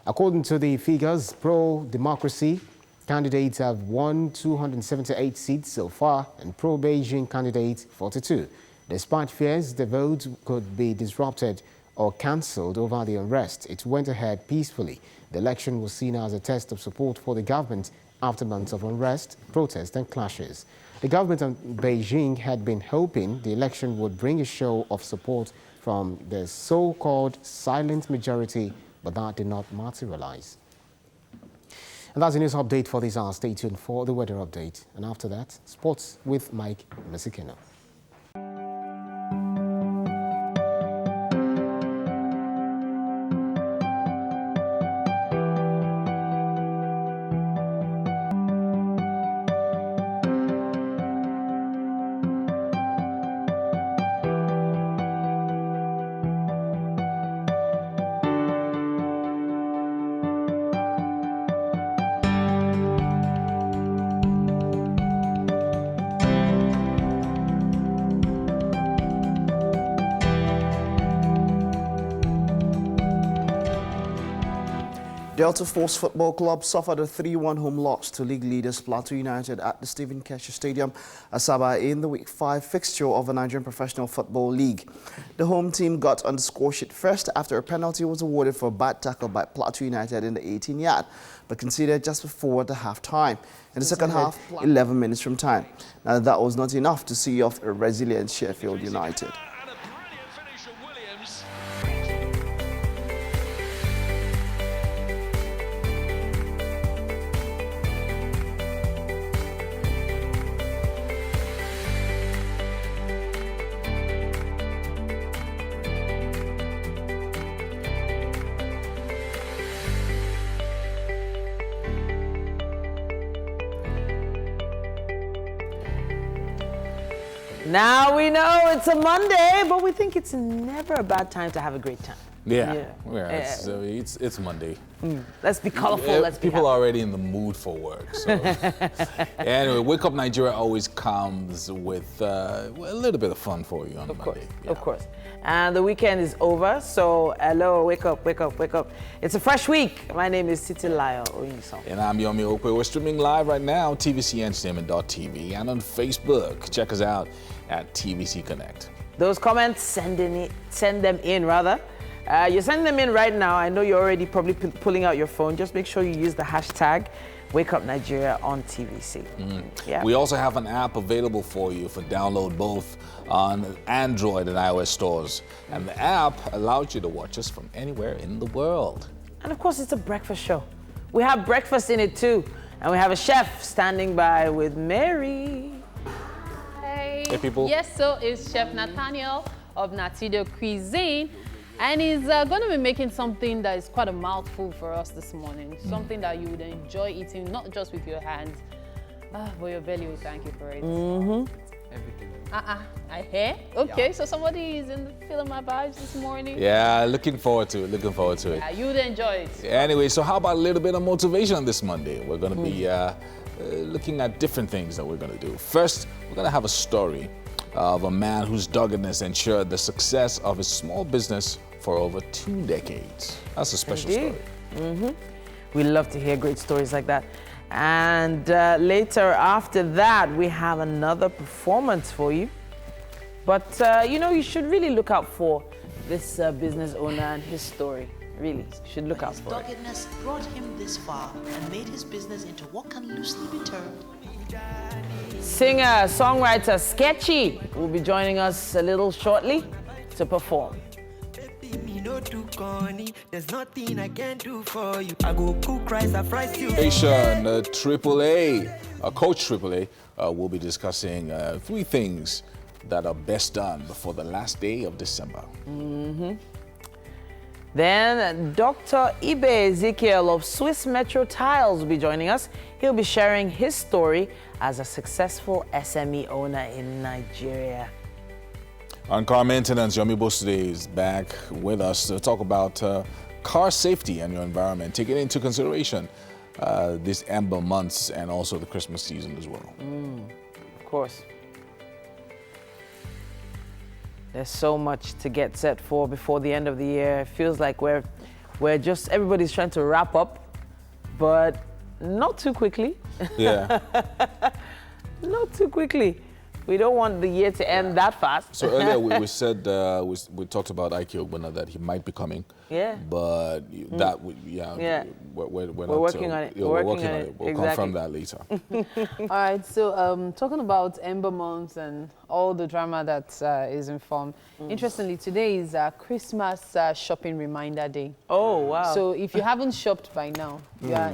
According to the figures, pro-democracy candidates have won 278 seats so far and pro-Beijing candidates 42. Despite fears the vote could be disrupted or cancelled over the unrest, it went ahead peacefully. The election was seen as a test of support for the government after months of unrest, protest and clashes. The government and Beijing had been hoping the election would bring a show of support from the so-called silent majority, but that did not materialize. And that's the news update for this hour. Stay tuned for the weather update. And after that, sports with Mike Mesikino. Delta Force Football Club suffered a 3-1 home loss to league leaders Plateau United at the Stephen Keshi Stadium, Asaba, in the Week 5 fixture of the Nigerian Professional Football League. The home team got on the score sheet first after a penalty was awarded for a bad tackle by Plateau United in the 18-yard, but conceded just before the half-time. In the second half, 11 minutes from time. Now, that was not enough to see off a resilient Sheffield United. Now we know it's a Monday, but we think it's never a bad time to have a great time. Yeah. It's Monday. Let's be colorful. Let's be people happy. are already in the mood for work. So. Anyway, Wake Up Nigeria always comes with a little bit of fun for you on Monday. Of course. And the weekend is over, so hello, wake up, wake up, wake up. It's a fresh week. My name is Titilayo Oyinsan. And I'm Yomi Okwe. We're streaming live right now, tvcentertainment.tv, and on Facebook. Check us out at TVC Connect. Those comments, send them in. You're sending them in right now. I know you're already probably pulling out your phone. Just make sure you use the hashtag Wake Up Nigeria on TVC. Yeah. We also have an app available for you for download both on Android and iOS stores. And the app allows you to watch us from anywhere in the world. And of course, it's a breakfast show. We have breakfast in it too. And we have a chef standing by with Mary. Hey, people. Yes, so it's Chef Nathaniel of Natido Cuisine. And he's going to be making something that is quite a mouthful for us this morning. Something that you would enjoy eating, not just with your hands, but your belly will thank you for it. Everything. I hear. Okay, so somebody is feeling my vibes this morning. Yeah, looking forward to it. Yeah, you would enjoy it. Anyway, so how about a little bit of motivation on this Monday? We're going to be looking at different things that we're going to do. First, we're going to have a story of a man whose doggedness ensured the success of his small business for over 2 decades. That's a special story. We love to hear great stories like that. And later after that, we have another performance for you. But, you should really look out for this business owner and his story. Really, you should look out for it. His doggedness brought him this far and made his business into what can loosely be termed Singer, songwriter Sketchy will be joining us a little shortly to perform. There's nothing I can do for you. I go cook rice and fry stew. Nation AAA, Coach AAA will be discussing 3 things that are best done before the last day of December. Then Dr. Ize-Iyamu of Swiss Metro Tiles will be joining us. He'll be sharing his story as a successful SME owner in Nigeria. On car maintenance, Yomi Boside is back with us to talk about car safety and your environment, taking into consideration these Ember months and also the Christmas season as well. Of course. There's so much to get set for before the end of the year. It feels like we're just, everybody's trying to wrap up, but not too quickly. Yeah. Not too quickly. We don't want the year to end that fast. So earlier we said, we talked about Ike Ogbonna that he might be coming. Yeah. But that, we're working on it. We're working on it. We'll Exactly. confirm that later. All right, so talking about Ember months and all the drama that is informed. Interestingly, today is Christmas shopping reminder day. Oh, wow. So if you haven't shopped by now, you are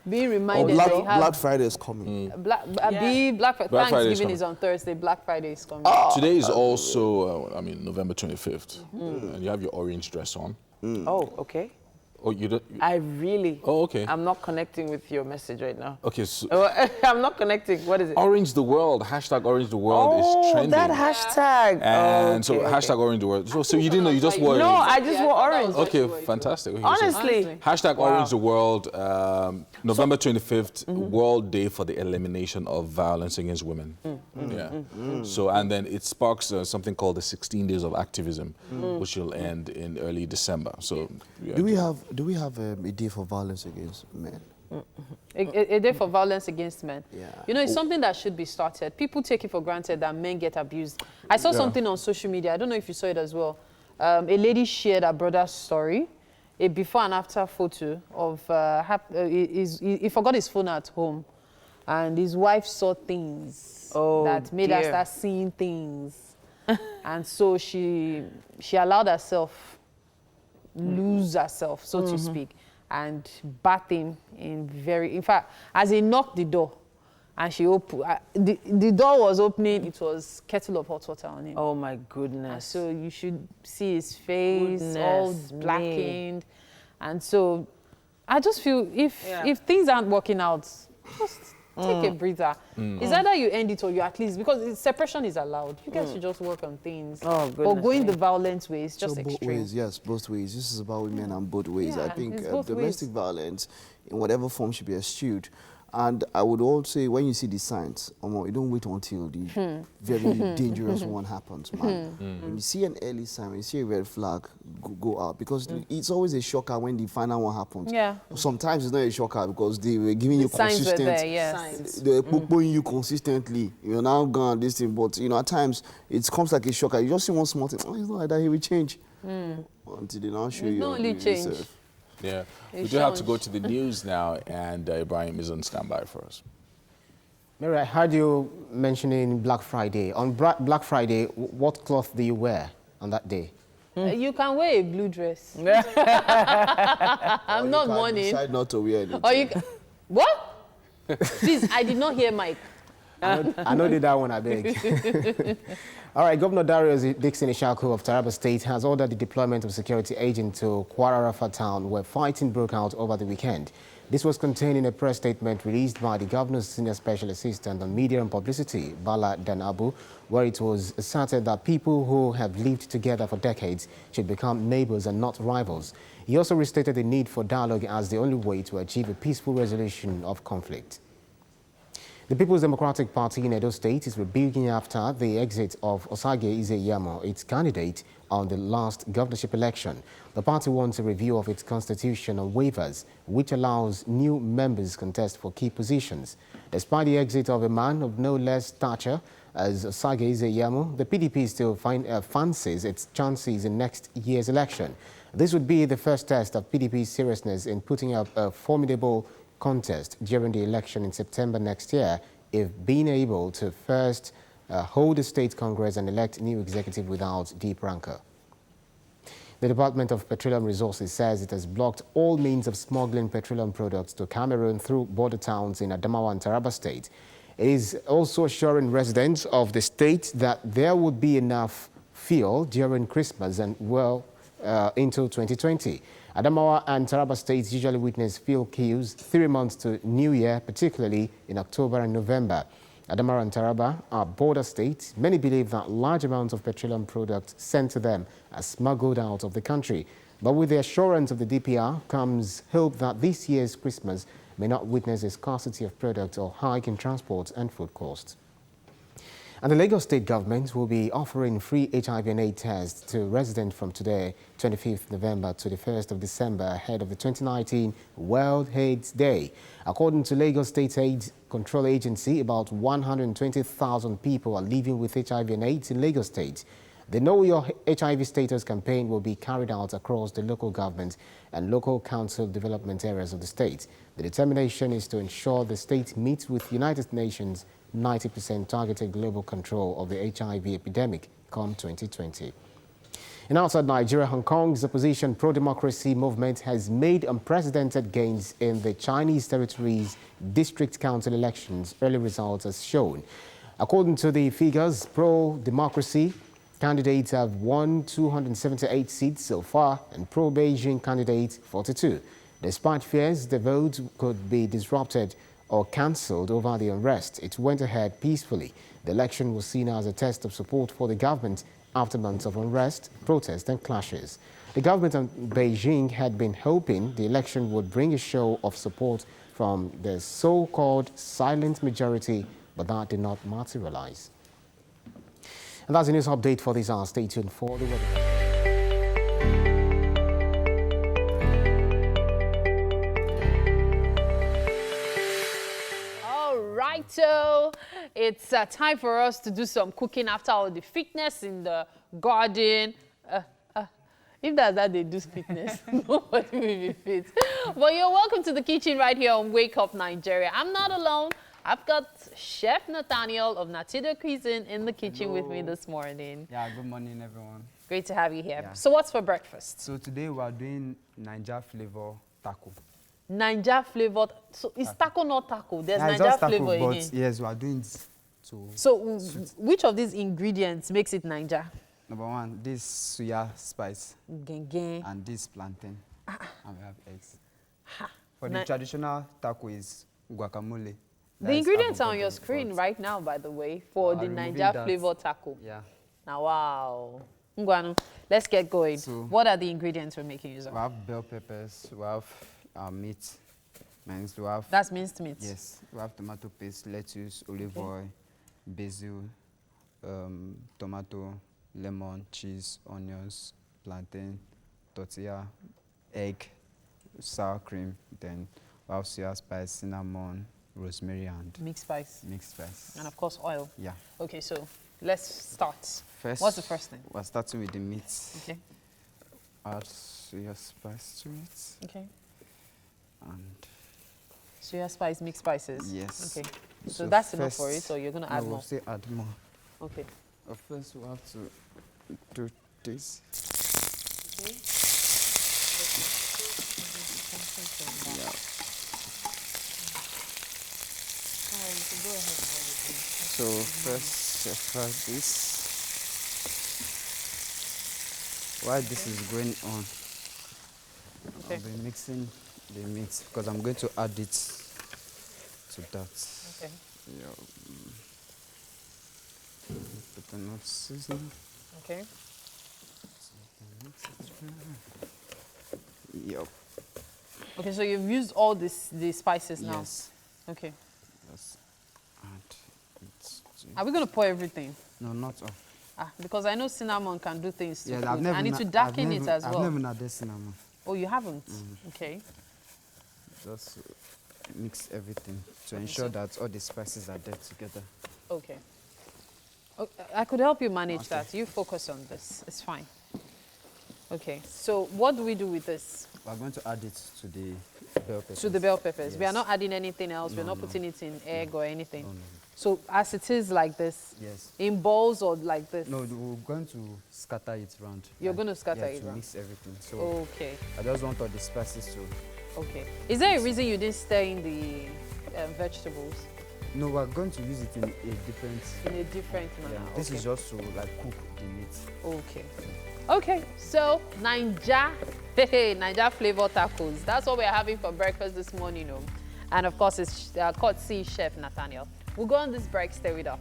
being reminded that you have... Black Friday is coming. Black Friday. Thanksgiving is on Thursday. Black Friday is coming. Today is also, November 25th. And you have your orange dress on. Oh, okay. Oh, you don't? I really... Oh, okay. I'm not connecting with your message right now. Okay, so... I'm not connecting. What is it? Orange the World, hashtag Orange the World is trending. That hashtag. And so hashtag Orange the World. So you didn't know, you just wore... No, I just wore orange. Okay, fantastic. Okay, Honestly. so hashtag Orange the World, November 25th, World Day for the Elimination of Violence Against Women. So, and then it sparks something called the 16 Days of Activism, which will end in early December. So, Do we have Do we have a day for violence against men? A day for violence against men. Yeah. You know, it's something that should be started. People take it for granted that men get abused. I saw something on social media. I don't know if you saw it as well. A lady shared her brother's story, a before and after photo of he forgot his phone at home, and his wife saw things that made her start seeing things, and so she allowed herself lose herself, so to speak, and bat him in fact, as he knocked the door, and she opened, the door was opening, it was kettle of hot water on him. Oh my goodness. And so you should see his face all blackened. And so I just feel if things aren't working out, just take a breather. It's either you end it or you at least, because separation is allowed. You guys should just work on things. Oh, goodness. But going the violent way is just both extreme. ways, yes, both ways. This is about women and both ways. Yeah, I think it's both domestic ways. violence, in whatever form, should be eschewed. And I would also say, when you see the signs, you don't wait until the very dangerous one happens, man. When you see an early sign, when you see a red flag, go out. Because it's always a shocker when the final one happens. Yeah. Sometimes it's not a shocker because they were giving you Signs were consistent. there, yes. They were poking you consistently. You're now gone, this thing. But, at times, it comes like a shocker. You just see one small thing. Oh, it's not like that. He will change. Until they now show you. Not only change. Yourself. Yeah, we do have to go to the news now, and Ibrahim is on standby for us. Mary, I heard you mentioning Black Friday. On Black Friday, what cloth do you wear on that day? You can wear a blue dress. I'm not mourning. Decide not to wear anything. Or you what? Please, I did not hear Mike. I know that one, I beg. All right, Governor Darius Dixon Ishaku of Taraba State has ordered the deployment of security agents to Kwara town where fighting broke out over the weekend. This was contained in a press statement released by the governor's senior special assistant on media and publicity, Bala Danabu, where it was asserted that people who have lived together for decades should become neighbors and not rivals. He also restated the need for dialogue as the only way to achieve a peaceful resolution of conflict. The People's Democratic Party in Edo State is rebuking after the exit of Ize-Iyamu, its candidate on the last governorship election. The party wants a review of its constitution on waivers, which allows new members contest for key positions. Despite the exit of a man of no less stature as Ize-Iyamu, the PDP still fancies its chances in next year's election. This would be the first test of PDP's seriousness in putting up a formidable contest during the election in September next year, if being able to first hold a state congress and elect new executive without deep rancor. The Department of Petroleum Resources says it has blocked all means of smuggling petroleum products to Cameroon through border towns in Adamawa and Taraba State. It is also assuring residents of the state that there would be enough fuel during Christmas and into 2020. Adamawa and Taraba states usually witness fuel queues 3 months to New Year, particularly in October and November. Adamawa and Taraba are border states. Many believe that large amounts of petroleum products sent to them are smuggled out of the country. But with the assurance of the DPR comes hope that this year's Christmas may not witness a scarcity of products or hike in transport and food costs. And the Lagos State government will be offering free HIV and AIDS tests to residents from today, 25th November to the 1st of December, ahead of the 2019 World AIDS Day. According to Lagos State AIDS Control Agency, about 120,000 people are living with HIV and AIDS in Lagos State. The Know Your HIV Status campaign will be carried out across the local government and local council development areas of the state. The determination is to ensure the state meets with United Nations 90% targeted global control of the HIV epidemic come 2020. And outside Nigeria, Hong Kong's opposition pro-democracy movement has made unprecedented gains in the Chinese territory's district council elections, early results as shown. According to the figures, pro-democracy candidates have won 278 seats so far and pro-Beijing candidates 42. Despite fears the vote could be disrupted or cancelled over the unrest, it went ahead peacefully. The election was seen as a test of support for the government after months of unrest, protests and clashes. The government of Beijing had been hoping the election would bring a show of support from the so-called silent majority, but that did not materialize. And that's the news update for this hour. Stay tuned for the weather. So it's time for us to do some cooking after all the fitness in the garden. If that's how they do fitness, nobody will be fit. But you're welcome to the kitchen right here on Wake Up Nigeria. I'm not alone. I've got Chef Nathaniel of Natida Cuisine in the kitchen with me this morning. Yeah, good morning, everyone. Great to have you here. Yeah. So what's for breakfast? So today we are doing Niger flavor taco. Niger flavored. So is taco not taco? There's Yeah, it's Niger just taco, flavor in but it. yes, we are doing it to. So which of these ingredients makes it Niger? Number one, this suya spice. Genge. And this plantain. And we have eggs. Ha. For the traditional taco is guacamole. The ingredients are on your screen right now, by the way, for the Niger flavor taco. Yeah. Now, wow. Ngwanu, let's get going. So, what are the ingredients we're making use of? We have bell peppers, we have meat. Means we have. That's minced meat? Yes. We have tomato paste, lettuce, olive oil, basil, tomato, lemon, cheese, onions, plantain, tortilla, egg, sour cream, then we have soya spice, cinnamon, rosemary, and mixed spice. Mixed spice. And of course oil. Yeah. Okay, so let's start. First, what's the first thing? We're starting with the meat. Okay. Add soya spice to it. Okay. And soya spice, mixed spices? Yes. Okay. So that's enough for it, or you're going to add more? more? We'll say add more. Okay. But first, we have to do this. Okay. Yeah. You can go ahead and everything. So first, fry this. While this is going on, okay. I'll be mixing the meat because I'm going to add it to that. Okay. Yeah. Put enough seasoning. Okay. Yep. Okay, so you've used all the spices now? Yes. Okay. Let's add it. Are we going to pour everything? No, not all. Because I know cinnamon can do things to Yeah, food. I need to darken it as well. I've never added cinnamon. Oh, you haven't? Okay. Just mix everything to ensure that all the spices are there together. Okay. I could help you manage that. You focus on this. It's fine. Okay. So what do we do with this? We're going to add it to the bell peppers. To the bell peppers. Yes. We are not adding anything else. No, We're not no. putting it in egg or anything. No, no. So as it is like this? Yes. In balls or like this? No, we're going to scatter it around. You're going to scatter it to around? mix everything. So okay. I just want all the spices to... Okay. Is there a reason you didn't stir in the vegetables? No, we're going to use it in a different... In a different manner. Yeah, this is just to like cook the meat. Okay. Okay, so Niger flavor tacos. That's what we're having for breakfast this morning. And of course, it's courtesy Chef Nathaniel. We'll go on this break. Stay with us.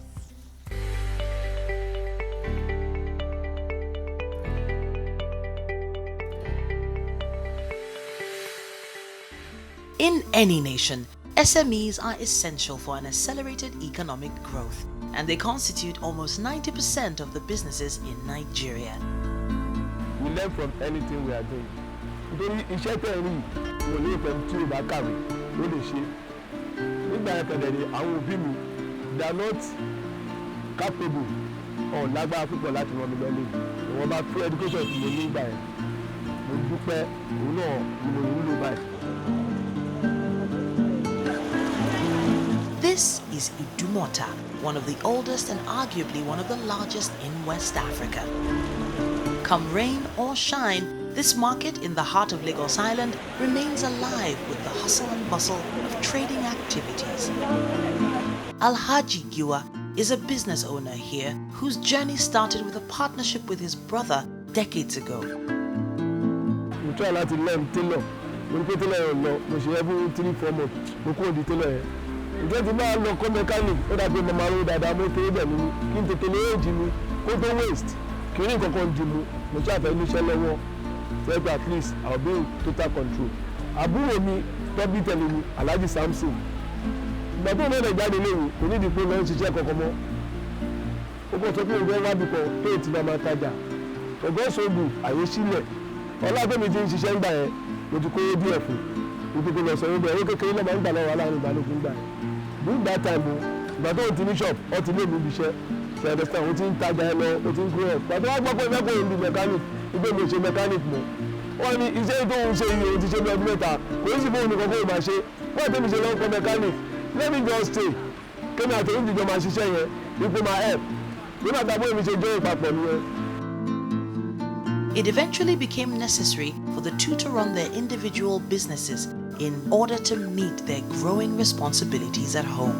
In any nation, SMEs are essential for an accelerated economic growth, and they constitute almost 90% of the businesses in Nigeria. We learn from anything we are doing. Nítorí iṣẹ́ tẹ̀ rí wò ní ìfẹ́ tí o bá kàwé ló lè ṣe. Nígbà yẹn kẹ̀dẹ̀ ni àwọn òbí mi they are not capable or lágbára púpọ̀ láti ràn mí lọ́lé. Ìwọ̀n bá free education tí mo ní ìgbà yẹn. Mo dúpẹ́ òun náà ni mo ń lò báyìí. This is Idumota, one of the oldest and arguably one of the largest in West Africa. Come rain or shine, this market in the heart of Lagos Island remains alive with the hustle and bustle of trading activities. Alhaji Giwa is a business owner here whose journey started with a partnership with his brother decades ago. We try to learn tailor. When we tailor, we should every 3-4 months. We call the tailor. Ìjọ́ ti máa lọ kọ́ mechanic ó dàbí màmá ro dáadáa mo kéré bẹ̀ mí kí n tètè lè éjì mi kó tó waste kí ní kankan dì mú mo ṣàfẹ́ níṣẹ́ lọ́wọ́ tẹ́gbà at least I will be in total control. Àbúrò mi tọ́bí tẹ̀lé mi Alhaji Samson ìgbà tó náà lè jáde léwu kò ní ìdìpọ̀ lọ́wọ́ ṣiṣẹ́ kankan mọ́ ó kọ́ sọ pé òun fẹ́ wá bìkọ́ tó ètí náà máa tajà ọgọ́ sóògùn àyè sílẹ̀ ọlágbẹ́mi ti ń ṣiṣẹ́ ń gbà yẹn mo ti kówó díẹ̀ fún ìdìbò lọ sọ wípé owó kékeré náà máa ń gbà lọ́wọ́ aláàrin ìbálòpọ̀ ń gbà yẹn. During that time, But don't finish up, or to make me be share. So I understand what in Tagalog, what in Korea. But I go in the mechanic, you don't know mechanic more. Only is it don't say you to change your meter. When you go to go machine, what time is a long mechanic? Let me just stay. Come out to the machine here, you put my help. You know that way we should go back from here. It eventually became necessary for the two to run their individual businesses in order to meet their growing responsibilities at home.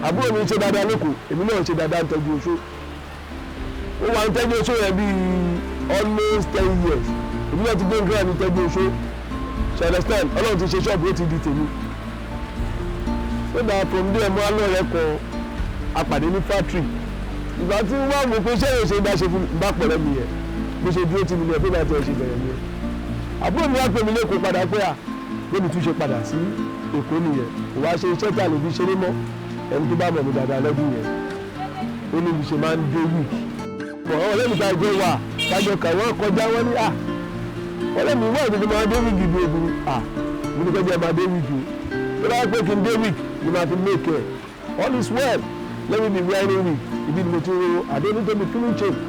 Àbúrò mi ṣe dáadáa lóko, èmi náà ṣe dáadáa tọ́jú oṣó. Ó wà ń tọ́jú oṣó yẹn bíi almost 10 years. Èmi náà ti gbé nǹkan mi tọ́jú oṣó. So understand, Ọlọ́run ti ṣe ṣọ́ọ̀bù ó ti di tèmi. So that from there, mo á lọ rẹ̀ kọ apàdé ní factory. Ìgbà tí wọ́n mú pé ṣé yóò ṣe bá ṣe fún bá pẹ̀lẹ́ mi yẹn. Bó ṣe dúró tí mi ní ẹ̀ pé bá ti ẹ̀ ṣe bẹ̀rẹ̀ mi yẹn. Àbúrò mi wá pè mí lẹ́kọ̀ọ́ padà pé à lóbi tún ṣe padà sí Èkó nìyẹn. Kò wá ṣe iṣẹ́ tí a lè fi ṣeré mọ́. Ẹni tó bá mọ̀ mí dáadáa lọ́dún yẹn. Ó ní bí ṣe máa ń dé week. Àwọn ọ̀rẹ́ mi ta jẹ́ wà kájọ kàwé kọjá wọn ní à. Ọ̀rẹ́ mi wá ìdíje máa dé week ìdí ogun. À mo ní kọjá máa dé week o. Ó bá pé kí n dé week ni màá fi make it. All is well. Let me be wearing week. Ibi ni mo ti ro àdéhùn tó mi clean change.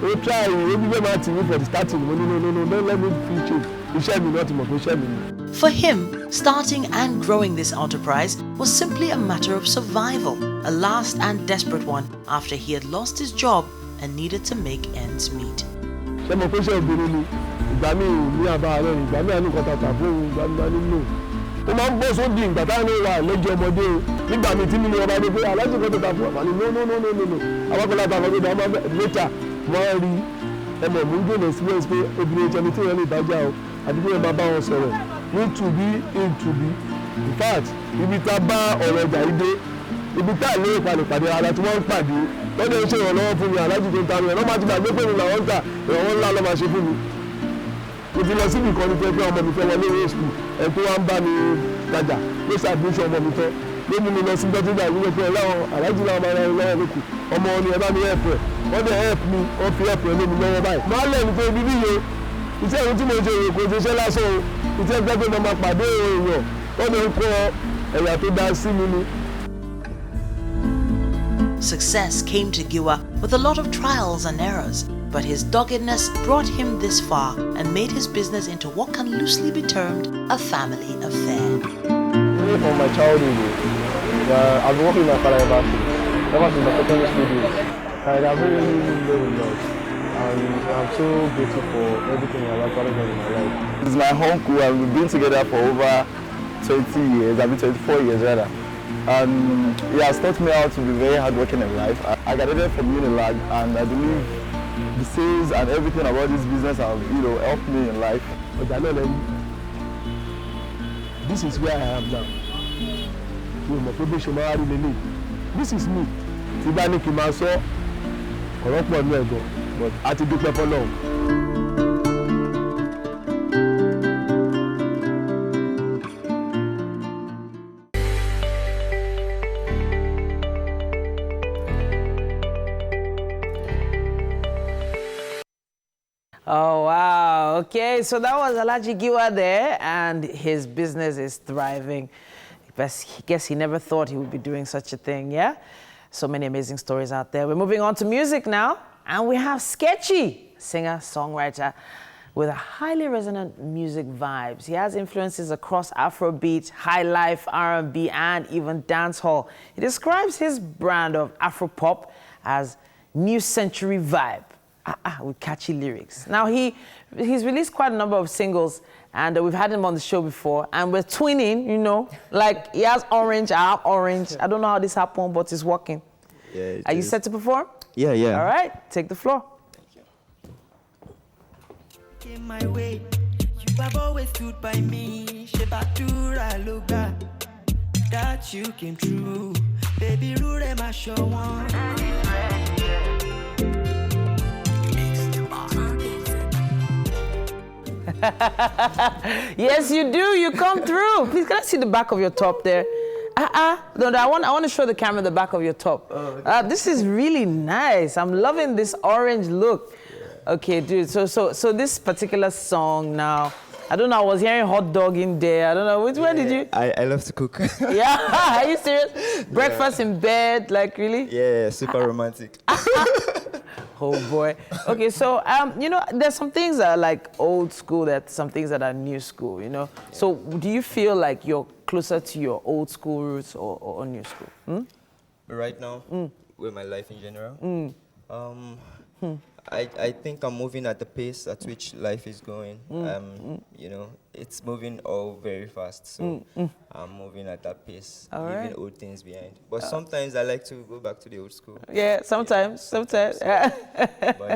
Ó try ó bí bẹ́ẹ̀ máa tì mí for the starting. Mo ní no don't let me feel change. Iṣẹ́ mi náà ti mọ̀ pé iṣẹ́ mi ni. For him, starting and growing this enterprise was simply a matter of survival, a last and desperate one after he had lost his job and needed to make ends meet. Ṣé mo pé ṣe obìnrin ni ìgbà mi ní àbá rẹ̀ ìgbà mi àní nǹkan tàtà fún ìgbà mi àní nù. Ó máa ń bọ́ sódì ìgbà táwọn ní wà lójú ọmọdé o. Nígbà mi tí nínú ọba dé pé aláàjì nǹkan tàtà fún àmàlí no. Àwọn kan láta lọ́gbẹ̀dẹ̀ ọmọ later wọ́n rí ẹmọ mú gbọ́dọ̀ experience pé obìnrin ẹ̀jẹ̀ mi tí wọ́n lè dájà o àti bí wọ́n máa bá wọn sọ̀rọ̀ ní tùbí ìtùbí. In fact, ibi tá a bá ọ̀rọ̀ ọjà yìí dé, ibi tá a lé ìpàdé ara tí wọ́n ń pàdé lọ́dọ̀ ń ṣe ìrànlọ́wọ́ fún mi aláàjì tó ń ta mi ẹ̀ lọ́mọ àti gbàgbé pé mi làwọn ń ta ìrànwọ́ ńlá lọ́ máa ṣe fún mi. Mo ti lọ síbi kan ní pé ọmọ mi fẹ́ wọlé ìwé school ẹ̀ tó wá ń bá mi tajà ló ṣe admission ọmọ mi tán ló mú mi lọ sí dọ́tíjà ìwé pé ọlọ́run aláàjì làwọn máa ń rán lọ́wọ́ lókù ọmọ ni ẹ bá mi help ẹ̀ wọ́n dẹ̀ help mi wọ́n fi help ẹ̀ lé mi lọ́wọ́ báyìí. Máa lẹ́nu pé ibi bí yo iṣẹ́ ìwé tí mo ṣe èrò kò ṣe iṣẹ́ lásán o iṣẹ́ gbẹ́gbẹ́ mo máa pàdé èèyàn wọ́n lè ń kọ́ ẹ̀yà tó dá sí mi ni. Success came to Giwa with a lot of trials and errors, but his doggedness brought him this far and made his business into what can loosely be termed a family affair. From my childhood, I've been working in my father ever since my secondary school days. And I've really learned a lot. And I'm so grateful for everything my father done in my life. He's my uncle and we've been together for over 20 years, I've been 24 years rather. And he has taught me how to be very hardworking in life. I graduated from Unilag and I believe the sales and everything about this business have helped me in life. But I know this is where I am now. This is me. But I to do for now. Oh, wow. Okay, so that was Alhaji Giwa there, and his business is thriving. I guess he never thought he would be doing such a thing, yeah? So many amazing stories out there. We're moving on to music now, and we have Sketchy, singer, songwriter, with a highly resonant music vibes. He has influences across Afrobeat, high life, R&B, and even dancehall. He describes his brand of Afropop as new century vibe. With catchy lyrics. Now, he's released quite a number of singles, and we've had him on the show before, and we're twinning, like he has orange, I have orange. I don't know how this happened, but it's working. Yeah, Are you set to perform? Yeah. All right, take the floor. In my way, you have always stood by me. That you came true, baby. Rure my show one. Yes, you do. You come through. Please, can I see the back of your top there? No, I want to show the camera the back of your top. Oh, okay. This is really nice. I'm loving this orange look. Yeah. Okay, dude. So this particular song now, I don't know, I was hearing hot dog in there. I don't know, which one did you? I love to cook. Yeah, are you serious? Breakfast in bed, like really? Yeah, super romantic. Oh boy. Okay, so you know, there's some things that are like old school, there's some things that are new school, you know. Yeah. So do you feel like you're closer to your old school roots or new school? Right now, with my life in general, I think I'm moving at the pace at which life is going. You know, it's moving all very fast, so I'm moving at that pace, leaving old things behind. But sometimes I like to go back to the old school. Yeah, sometimes. But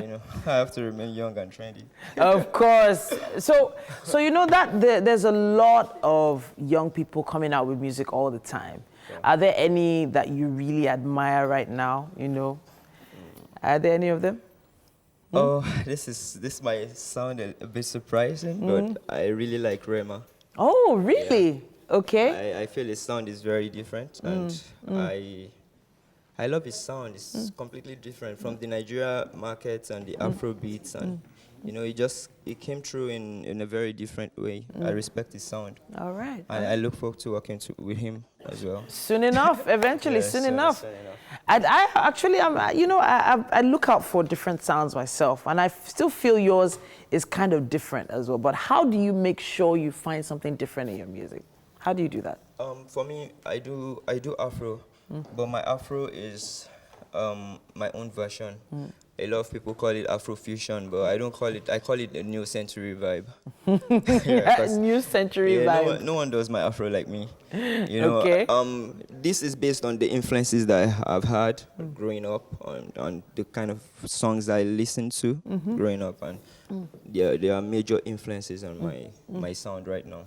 you know, I have to remain young and trendy. Of course. So you know that there's a lot of young people coming out with music all the time. Yeah. Are there any that you really admire right now? You know, are there any of them? Oh, this might sound a bit surprising, but I really like Rema. Oh, really? Yeah. Okay. I feel his sound is very different, and I love his sound. It's completely different from the Nigeria market and the Afro beats, and you know, it came through in a very different way. I respect his sound. All right. And I look forward to working with him as well. Soon enough, eventually, soon enough. And I actually, you know, I look out for different sounds myself, and I still feel yours is kind of different as well. But how do you make sure you find something different in your music? How do you do that? For me, I do Afro, but my Afro is my own version. A lot of people call it Afrofusion, but I don't call it. I call it a new century vibe. New century vibe. No one does my Afro like me. You know. This is based on the influences that I've had growing up, on the kind of songs I listened to growing up, and there are major influences on my sound right now.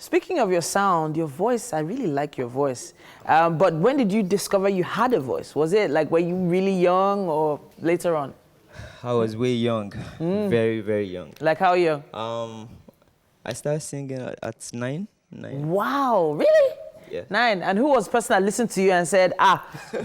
Speaking of your sound, your voice, I really like your voice. But when did you discover you had a voice? Was it like, were you really young or later on? I was way young, very, very young. Like how young? I started singing at 9. Wow, really? Yeah. 9. And who was the person that listened to you and said,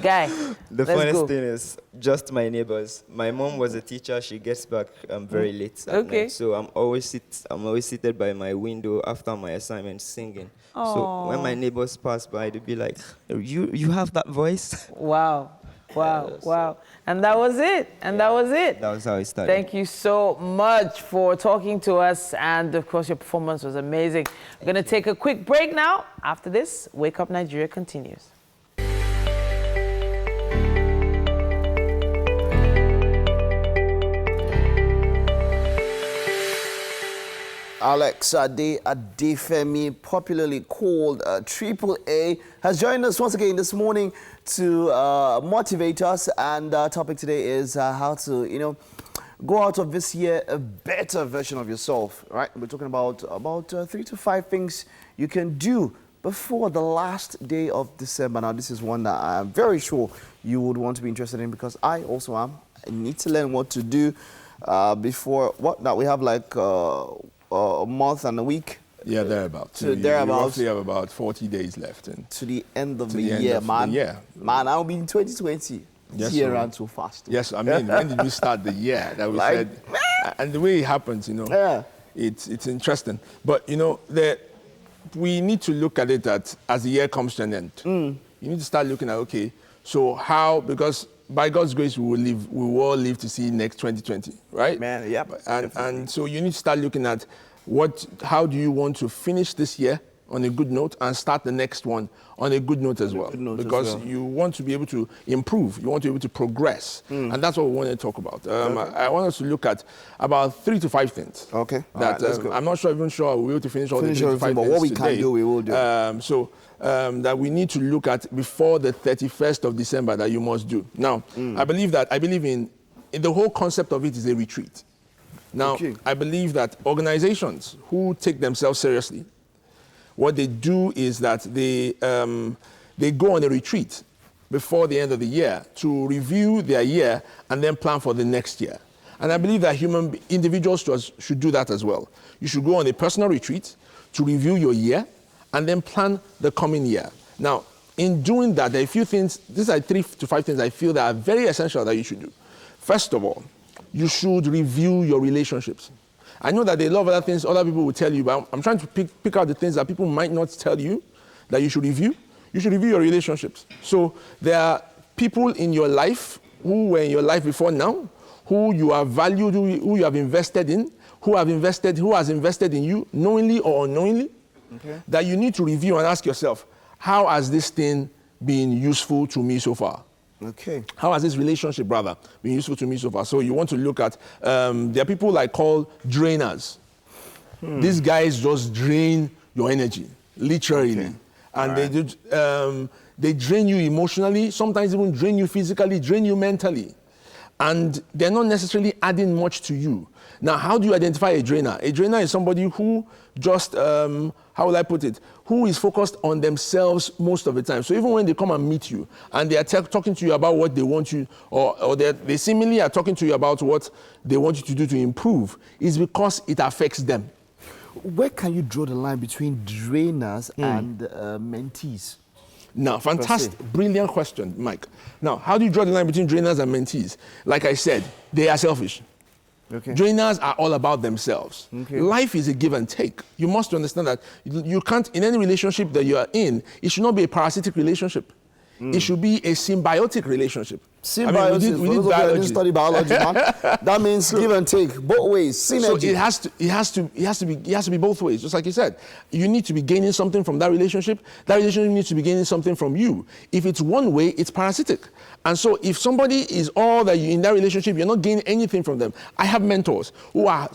guy, The funniest thing is just my neighbors. My mom was a teacher. She gets back very late at night. So I'm always seated by my window after my assignment singing. Aww. So when my neighbors pass by, they'd be like, you have that voice? Wow. Wow, wow. And that was it. And that was it. That was how it started. Thank you so much for talking to us. And of course, your performance was amazing. We're going to take a quick break now. After this, Wake Up Nigeria continues. Alex Adefemi, popularly called Triple A, has joined us once again this morning to motivate us. And our topic today is how to, you know, go out of this year a better version of yourself, right? We're talking about 3 to 5 things you can do before the last day of December. Now, this is one that I'm very sure you would want to be interested in, because I also am. I need to learn what to do before what? Now we have like a month and a week. Yeah, thereabouts. So you roughly have about 40 days left. To the end of the year, man. Man, I'll be in 2020. Yes, this year ran so fast. Yes, I mean, when did we start the year? That we said, and the way it happens, you know, it's interesting. But, you know, we need to look at it as the year comes to an end. You need to start looking at, okay, so how, because by God's grace, we will all live to see next 2020, right? Man, yeah. And so you need to start looking at how do you want to finish this year on a good note and start the next one on a good note as well. Because you want to be able to improve, you want to be able to progress. And that's what we want to talk about. I want us to look at about 3 to 5 things. Okay. That I'm not even sure we'll be able to finish all the 3 to 5 things but what we today. can do, we will do. That we need to look at before the 31st of December that you must do. Now, I believe in the whole concept of it is a retreat. Now, I believe that organizations who take themselves seriously, what they do is that they go on a retreat before the end of the year to review their year and then plan for the next year. And I believe that individuals should do that as well. You should go on a personal retreat to review your year and then plan the coming year. Now, in doing that, there are a few things, these are 3 to 5 things I feel that are very essential that you should do. First of all, you should review your relationships. I know that there are a lot of other things other people will tell you, but I'm trying to pick out the things that people might not tell you that you should review. You should review your relationships. So there are people in your life who were in your life before now, who you have valued, who you have invested in, who has invested in you, knowingly or unknowingly, that you need to review and ask yourself, how has this thing been useful to me so far? Okay. How has this relationship, brother, been useful to me so far? So you want to look at, there are people I call drainers. These guys just drain your energy, literally. Okay. And they drain you emotionally, sometimes even drain you physically, drain you mentally. And they're not necessarily adding much to you. Now, how do you identify a drainer? A drainer is somebody who just, how will I put it, who is focused on themselves most of the time. So even when they come and meet you and they are talking to you about what they want you, or they seemingly are talking to you about what they want you to do to improve, is because it affects them. Where can you draw the line between drainers and mentees? Now, fantastic, brilliant question, Mike. Now, how do you draw the line between drainers and mentees? Like I said, they are selfish. Okay. Drainers are all about themselves. Okay. Life is a give and take. You must understand that you can't, in any relationship that you are in, it should not be a parasitic relationship. It should be a symbiotic relationship. Symbiosis. I mean, we did biology. I didn't study biology, man. That means give and take, both ways. Synergy. So it has to be both ways. Just like you said, you need to be gaining something from that relationship. That relationship needs to be gaining something from you. If it's one way, it's parasitic. And so if somebody is all that you in that relationship, you're not gaining anything from them. I have mentors who are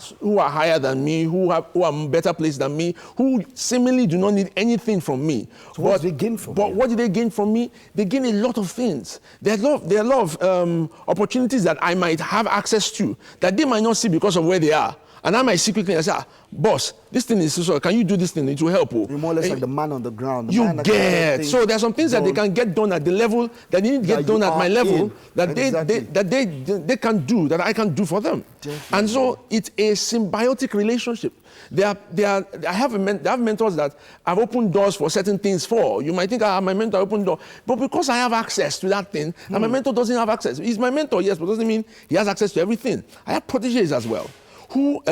higher than me, who are better placed than me, who seemingly do not need anything from me. So what do they gain from you? But what do they gain from me? They gain a lot of things. There are a lot of opportunities that I might have access to that they might not see because of where they are. And I might see quickly and say, boss, this thing is so, can you do this thing? It will help. You're more or less like the man on the ground. So there are some things that they can get done at the level that they need to get done at my level that they can do, that I can do for them. Definitely. And so it's a symbiotic relationship. I have mentors that I've opened doors for certain things for. You might think, my mentor opened door. But because I have access to that thing, and my mentor doesn't have access. He's my mentor, yes, but doesn't mean he has access to everything. I have proteges as well, who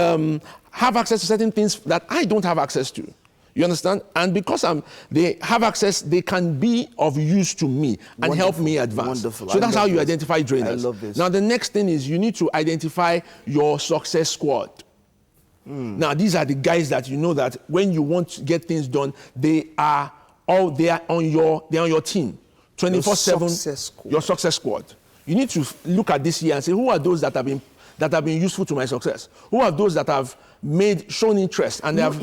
have access to certain things that I don't have access to. You understand? And because they have access, they can be of use to me and help me advance. Wonderful. So that's how you identify drainers. I love this. Now, the next thing is you need to identify your success squad. Now, these are the guys that you know that when you want to get things done, they are on your team, 24/7. Your success squad. You need to look at this year and say, who are those that have been useful to my success? Who are those that have shown interest and they have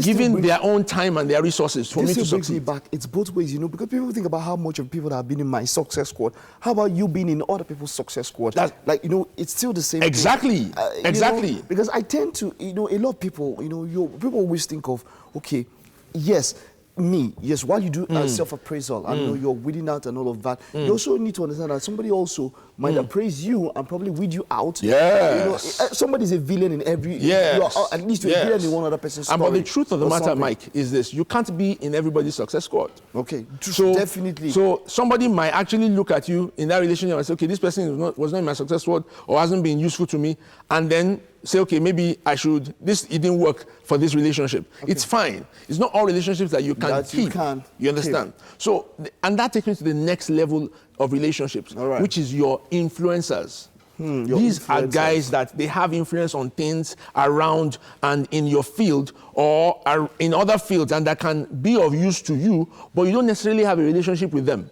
given their own time and their resources for me to succeed? Me back. It's both ways, because people think about how much of people that have been in my success squad. How about you being in other people's success squad? It's still the same thing. Exactly. Because I tend to, a lot of people, people always think of, okay, yes, while you do self-appraisal and you're weeding out and all of that, you also need to understand that somebody also might appraise you and probably weed you out. Yes. Somebody's a villain in every... Yes. At least you're a villain in one other person's story. But the truth of the matter, Mike, is this. You can't be in everybody's success squad. Okay. So, definitely. So somebody might actually look at you in that relationship and say, okay, this person was not in my success squad or hasn't been useful to me, and then say, okay, maybe it didn't work for this relationship. Okay. It's fine. It's not all relationships that you can keep. You understand? So, and that takes me to the next level of relationships, which is your influencers. These are guys that they have influence on things around and in your field or are in other fields and that can be of use to you, but you don't necessarily have a relationship with them.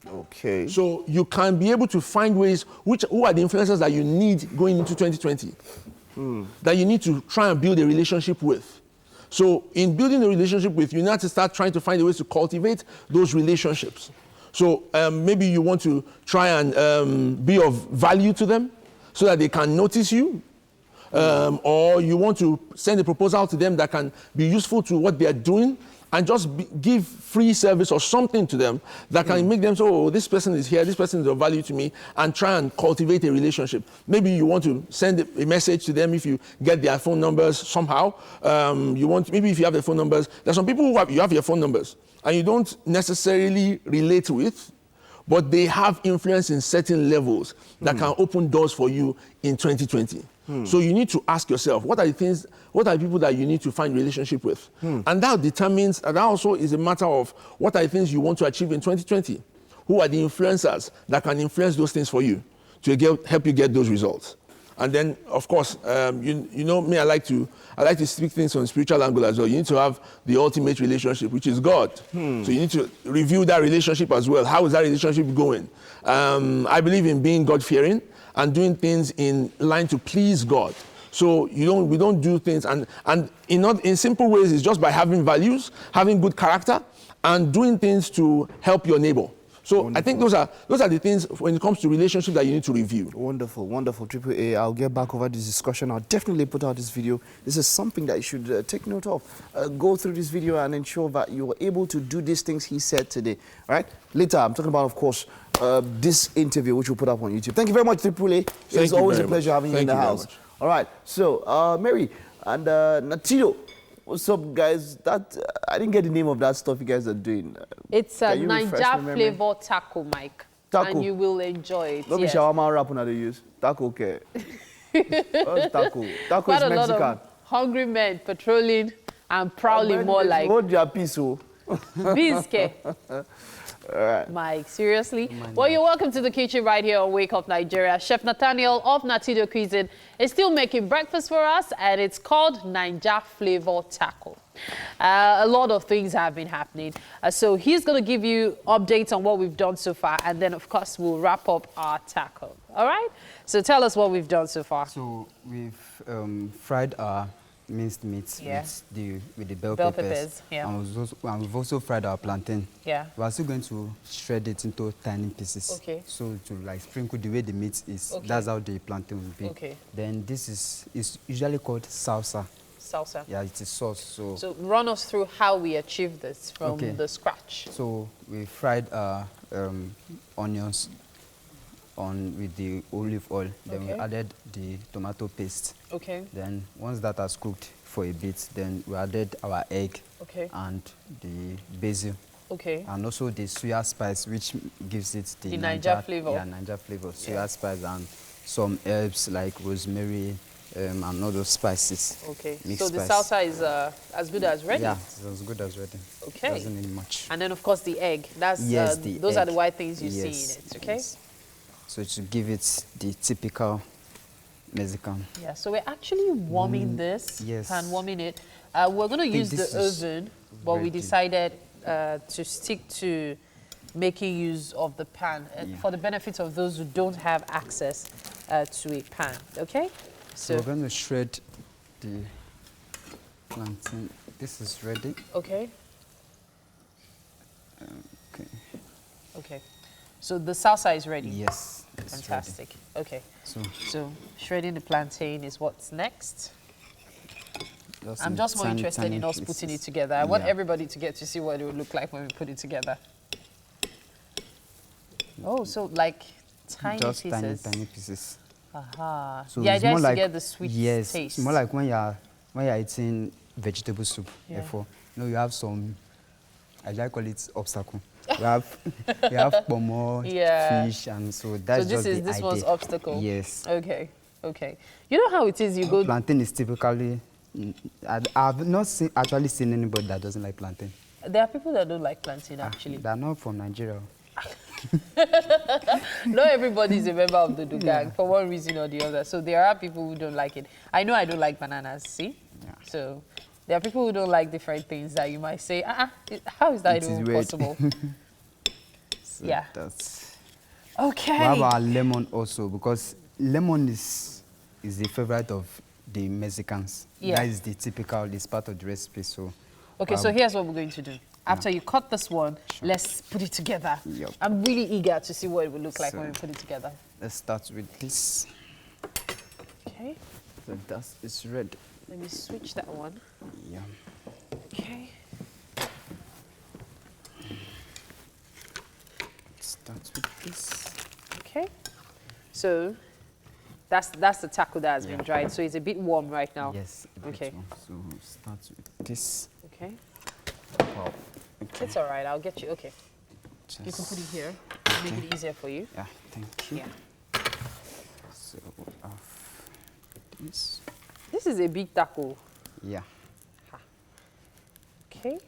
Okay. So you can be able to find ways, who are the influencers that you need going into 2020, that you need to try and build a relationship with. So in building a relationship with, you need to start trying to find a way to cultivate those relationships. So maybe you want to try and be of value to them so that they can notice you. Or you want to send a proposal to them that can be useful to what they are doing and just give free service or something to them that can make them say, oh, this person is here, this person is of value to me, and try and cultivate a relationship. Maybe you want to send a message to them if you get their phone numbers somehow. Maybe if you have their phone numbers, there's some people who you have your phone numbers and you don't necessarily relate with, but they have influence in certain levels that can open doors for you in 2020. So you need to ask yourself, what are the people that you need to find relationship with? And that determines, and that also is a matter of what are the things you want to achieve in 2020. Who are the influencers that can influence those things for you to help you get those results? And then, of course, you know me, I like to speak things on spiritual angle as well. You need to have the ultimate relationship, which is God. So you need to review that relationship as well. How is that relationship going? I believe in being God-fearing and doing things in line to please God. So we don't do things, and in simple ways, it's just by having values, having good character, and doing things to help your neighbor. So wonderful. I think those are the things when it comes to relationship that you need to review. Wonderful, wonderful. Triple A, I'll get back over this discussion. I'll definitely put out this video. This is something that you should take note of. Go through this video and ensure that you are able to do these things he said today. All right? Later, I'm talking about, of course, this interview, which we'll put up on YouTube. Thank you very much, Triple A. It's always a pleasure having you in the house. All right. So, Mary and Natido. What's up, guys? I didn't get the name of that stuff you guys are doing. It's a Niger flavor taco, Mike. Taco. And you will enjoy it. Don't be shawarma wrap on how to use. Taco, okay. What's taco? Taco Quite is Mexican. A lot of hungry men patrolling and prowling more like. Hold your peace, oh. Bizke. All right. Mike, seriously? Well, you're welcome to the kitchen right here on Wake Up Nigeria. Chef Nathaniel of Natido Cuisine is still making breakfast for us, and it's called Niger Flavor Taco. A lot of things have been happening. So he's going to give you updates on what we've done so far, and then, of course, we'll wrap up our taco. All right? So tell us what we've done so far. So we've fried our minced meat with the bell peppers. Yeah. And we've also fried our plantain. Yeah. We are still going to shred it into tiny pieces. Okay. So to like sprinkle the way the meat is, that's how the plantain will be. Okay. Then this is usually called salsa. Salsa. Yeah, it is sauce. So run us through how we achieve this from the scratch. So we fried onions with the olive oil. Then we added the tomato paste. Okay. Then once that has cooked for a bit, then we added our egg and the basil. Okay. And also the soya spice, which gives it the Niger flavor. Yeah, Niger flavor. Soya spice and some herbs like rosemary and all those spices. Okay. So the salsa is as good as ready? Yeah, it's as good as ready. Okay. Doesn't need much. And then, of course, the egg. That's those are the white things you see in it, okay? Yes. So to give it the typical Mexican. Yeah, so we're actually warming this. Yes. And warming it. We're going to use the oven, but we decided to stick to making use of the pan for the benefit of those who don't have access to a pan, okay? So we're going to shred the plantain. This is ready. Okay. Okay. Okay. So the salsa is ready? Yes. Fantastic. Ready. Okay. So shredding the plantain is what's next. I'm just more interested in us putting it together. I want everybody to get to see what it would look like when we put it together. Oh, so like tiny just pieces. Tiny pieces. Aha. So the idea is to get the sweet taste. It's more like when you're eating vegetable soup. Therefore, you have some, I call it obstacle. We have pomo, fish, and so that's just the idea. So this one's obstacle? Yes. Okay, okay. You know how it is, you go... Plantain is typically... I've not actually seen anybody that doesn't like plantain. There are people that don't like plantain, actually. They're not from Nigeria. Not everybody is a member of the Dugang for one reason or the other. So there are people who don't like it. I know I don't like bananas, see? Yeah. So... there are people who don't like different things that you might say, how is that even possible? So that's okay. We have our lemon also, because lemon is the favorite of the Mexicans. Yeah. That is the typical, it's part of the recipe. So okay, so here's what we're going to do. After you cut this one, let's put it together. Yep. I'm really eager to see what it would look like when we put it together. Let's start with this. Okay. So it's red. Let me switch that one. Yeah. Okay. Start with this. Okay. So that's the taco that has been dried. So it's a bit warm right now. Yes. Okay. So start with this. Okay. Wow. Okay. It's all right. I'll get you. Okay. You can put it here. Make it easier for you. Yeah. Thank you. Yeah. So Yes. This is a big taco. Yeah. Okay.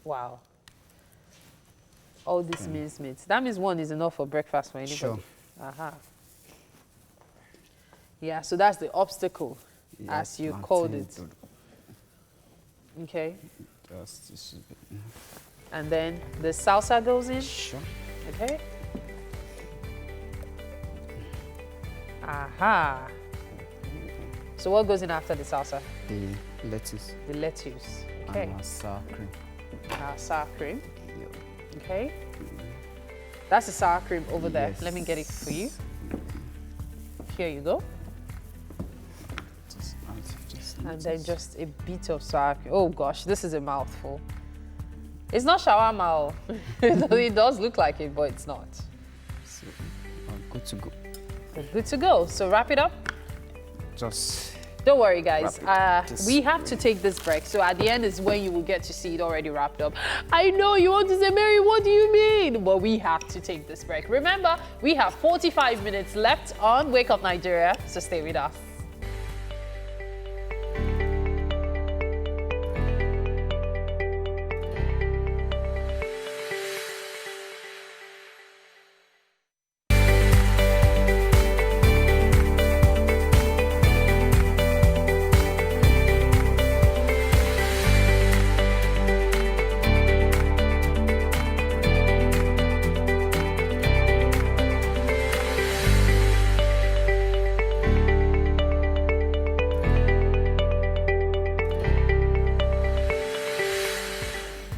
Wow. All this minced meat. That means one is enough for breakfast for anybody. Sure. Aha. Yeah, so that's the obstacle, Yeah, as you plantain called it. dodo. Okay. Just this is And then the salsa goes in. Sure. Okay. Aha. So what goes in after the salsa? the lettuce. The lettuce. Okay. And our sour cream. Our sour cream. Okay. That's the sour cream over there. Yes. Let me get it for you. Here you go. And then just a bit of sour cream. Oh gosh, this is a mouthful. It's not shawarma. It does look like it, but it's not. So, good to go. Good to go. So wrap it up. Just Don't worry, guys. Just We have to take this break. So at the end is when you will get to see it already wrapped up. I know you want to say, Mary, what do you mean? Well, we have to take this break. Remember, we have 45 minutes left on Wake Up Nigeria, so stay with us.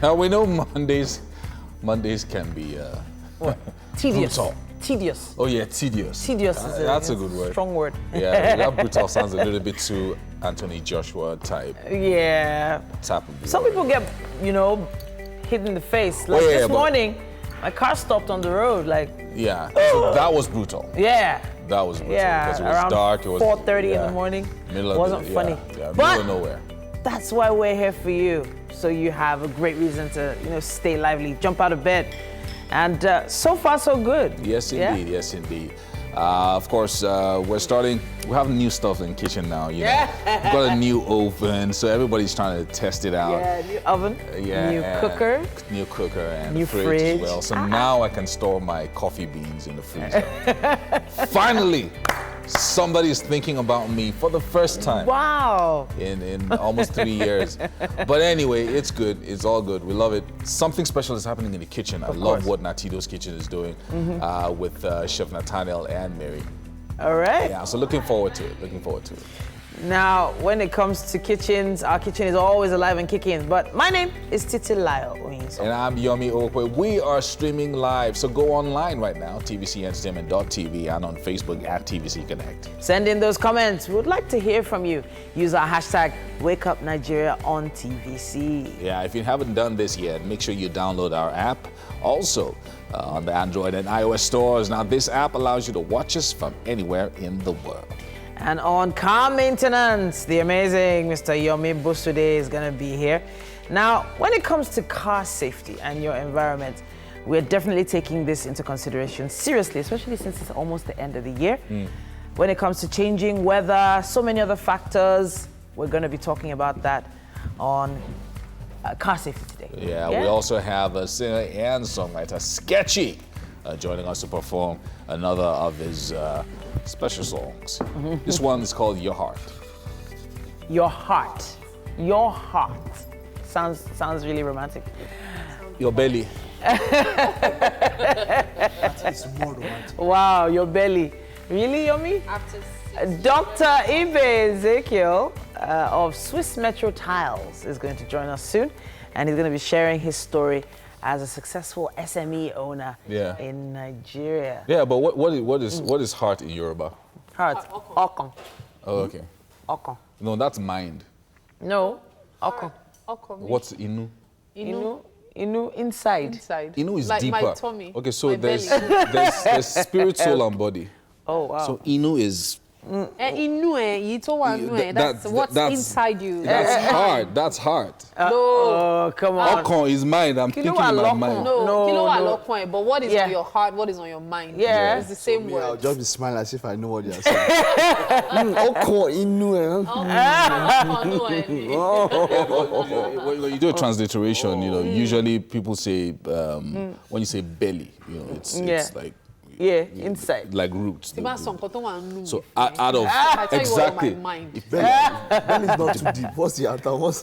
Now we know Mondays can be Tedious. brutal. Tedious. Oh yeah, tedious. Tedious is that's a good word. Strong word. Yeah, that brutal sounds a little bit too Anthony Joshua type. Yeah. Type of Some word. people get, hit in the face. Like yeah, this but- morning, my car stopped on the road. Like, Yeah, so that was brutal. yeah. That was brutal. Yeah, because it was around dark. It was 4:30 in the morning. Middle of Wasn't the, funny. Yeah, middle But of nowhere. that's why we're here for you. So you have a great reason to, stay lively, jump out of bed. And so far, so good. Yes, Yeah? indeed. Yes, indeed. Of course, we have new stuff in the kitchen now. You know. We've got a new oven, so everybody's trying to test it out. Yeah, new oven, new cooker. New cooker and New fridge, fridge. as well. So now I can store my coffee beans in the freezer. Finally, somebody is thinking about me for the first time. Wow. In almost 3 years. But anyway, it's good. It's all good. We love it. Something special is happening in the kitchen. I love what Natido's Kitchen is doing with Chef Nathaniel and Mary. All right. Yeah, so looking forward to it. Looking forward to it. Now, when it comes to kitchens, our kitchen is always alive and kicking. But my name is Titilayo Oyinso. And I'm Yomi Okwe. We are streaming live, so go online right now, tvcentertainment.tv, and on Facebook at TVC Connect. Send in those comments. We would like to hear from you. Use our hashtag WakeUpNigeria on TVC. Yeah, if you haven't done this yet, make sure you download our app. Also, on the Android and iOS stores. Now, this app allows you to watch us from anywhere in the world. And on car maintenance, the amazing Mr. Yomi Busude is going to be here. Now, when it comes to car safety and your environment, we're definitely taking this into consideration seriously, especially since it's almost the end of the year. When it comes to changing weather, so many other factors, we're going to be talking about that on car safety today. Yeah, we also have a singer and songwriter, Sketchy, joining us to perform another of his special songs. This one is called Your Heart. Your heart. Your heart. Sounds really romantic. Your belly. That is more romantic. Wow, your belly. Really, Yomi? Dr. Ize-Iyamu of Swiss Metro Tiles is going to join us soon, and he's going to be sharing his story as a successful SME owner in Nigeria. Yeah, but what is heart in Yoruba? Heart. Okon. Oh, okay. Okon. No, that's mind. No. Okon. What's inu? Inu inside. Inu is like deeper. my tummy. Okay, so my there's belly. there's spirit, soul, and body. Oh wow. So inu is That's what's inside you. That's hard. That's hard. No, come on. Okon is mine. I'm thinking in my mind. No. But what is on your heart? What is on your mind? Yeah. It's the same word. I'll just be smiling as if I know what you're saying. Okon inu. When you do a transliteration, usually people say when you say belly, it's like inside, like roots. So out of exactly. Belly is not too deep. What's the answer?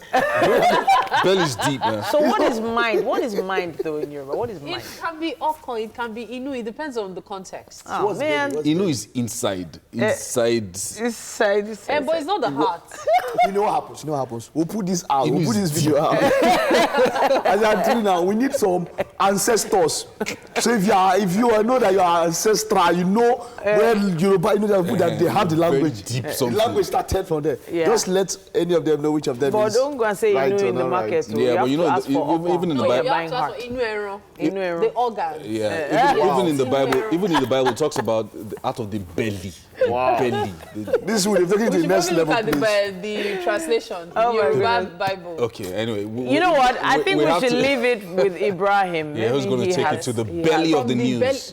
Belly is deep, man. So what is mind? What is mind though in Yoruba? What is mind? It can be Okon, it can be Inu. It depends on the context. Oh man, Inu is inside. Inside. But it's not the heart. You know what happens? We'll put this out. We'll put this video out. As I'm doing now, we need some ancestors. So if you know that you are ancestral, you know where Yoruba, that they have the language. The language started from there. Yeah. Just let any of them know which of them but is. don't go and say right Inu in the market. Right. Yeah, but even in the Bible, you have to ask for Inu the organ. Yeah, even in the Bible, it talks about out of the belly. Wow. Belly. This will take it to the next level. Look at the translation. Yoruba Bible. Okay. Anyway, you know what? I think we should leave it with Ibrahim. Yeah, who's going to take it to the belly of the news?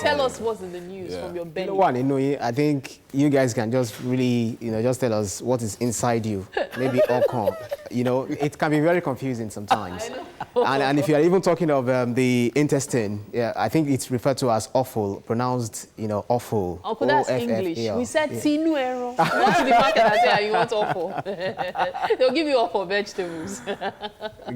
Tell us what's in the news from your belly. You know what, I think you guys can just really, just tell us what is inside you. Maybe Okon. It can be very confusing sometimes. And if you are even talking of the intestine, I think it's referred to as offal, pronounced, offal. Uncle, that's English. We said sinuero. Go to the market and say, you want offal. They'll give you offal vegetables.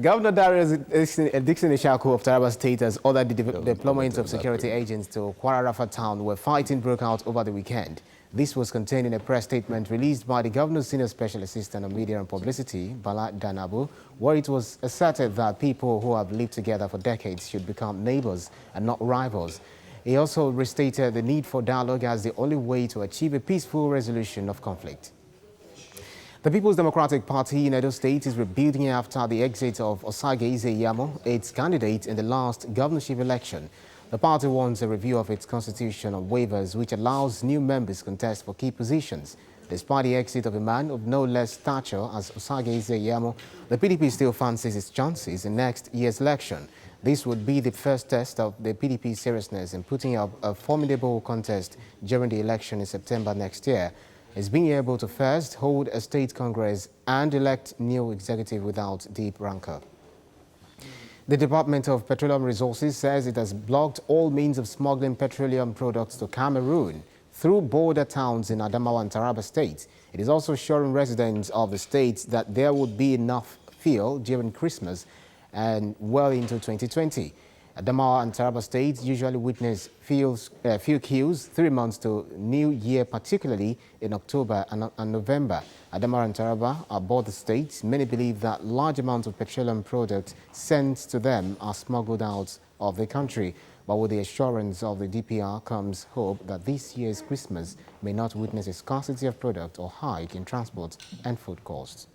Governor Darius Dixon Ishaku of Taraba State has ordered the deployment of security agents to Kwara town where fighting broke out over the weekend. This was contained in a press statement released by the Governor's Senior Special Assistant on Media and Publicity, Bala Danabu, where it was asserted that people who have lived together for decades should become neighbors and not rivals. He also restated the need for dialogue as the only way to achieve a peaceful resolution of conflict. The People's Democratic Party in Edo State is rebuilding after the exit of Ize-Iyamu, its candidate in the last governorship election. The party wants a review of its constitution on waivers, which allows new members contest for key positions. Despite the exit of a man of no less stature as Ize-Iyamu, the PDP still fancies its chances in next year's election. This would be the first test of the PDP's seriousness in putting up a formidable contest during the election in September next year. It's being able to first hold a state congress and elect new executive without deep rancor. The Department of Petroleum Resources says it has blocked all means of smuggling petroleum products to Cameroon through border towns in Adamawa and Taraba states. It is also assuring residents of the states that there would be enough fuel during Christmas and well into 2020. Adamawa and Taraba states usually witness fuel queues 3 months to New Year, particularly in October and November. Adamawa and Taraba are both states. Many believe that large amounts of petroleum products sent to them are smuggled out of the country. But with the assurance of the DPR comes hope that this year's Christmas may not witness a scarcity of product or hike in transport and food costs.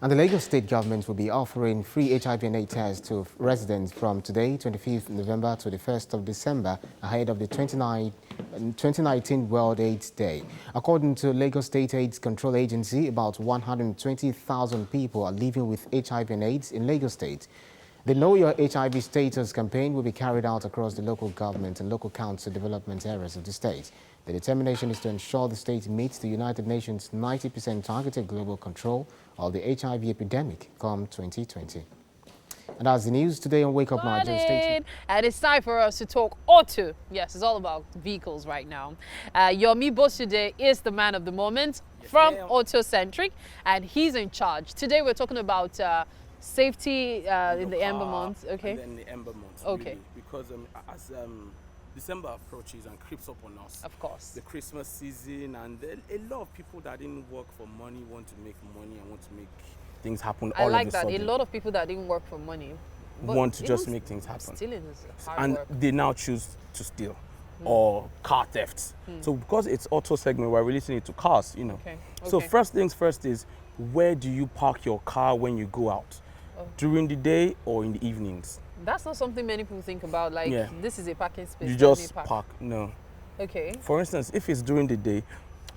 And the Lagos State government will be offering free HIV and AIDS tests to residents from today, 25th November to the 1st of December, ahead of the 2019 World AIDS Day. According to Lagos State AIDS Control Agency, about 120,000 people are living with HIV and AIDS in Lagos State. The Know Your HIV Status campaign will be carried out across the local government and local council development areas of the state. The determination is to ensure the state meets the United Nations 90% targeted global control of the HIV epidemic come 2020. And that's the news today on Wake Up Nigeria. Stay tuned. And it's time for us to talk auto. Yes, it's all about vehicles right now. Yomi Boss today is the man of the moment from Autocentric, and he's in charge. Today we're talking about safety in the Ember month. Okay. And then the Ember month. Okay. Really, because as December approaches and creeps up on us. Of course. The Christmas season, and a lot of people that didn't work for money want to make money and want to make things happen all of a sudden. I like that. A lot of people that didn't work for money want to just make things happen. Stealing is hard and work. They now choose to steal or car thefts. So because it's auto segment, we're releasing it to cars, you know. Okay. So first things first is, where do you park your car when you go out? During the day or in the evenings? That's not something many people think about. Like, this is a parking space. You just park. No. Okay. For instance, if it's during the day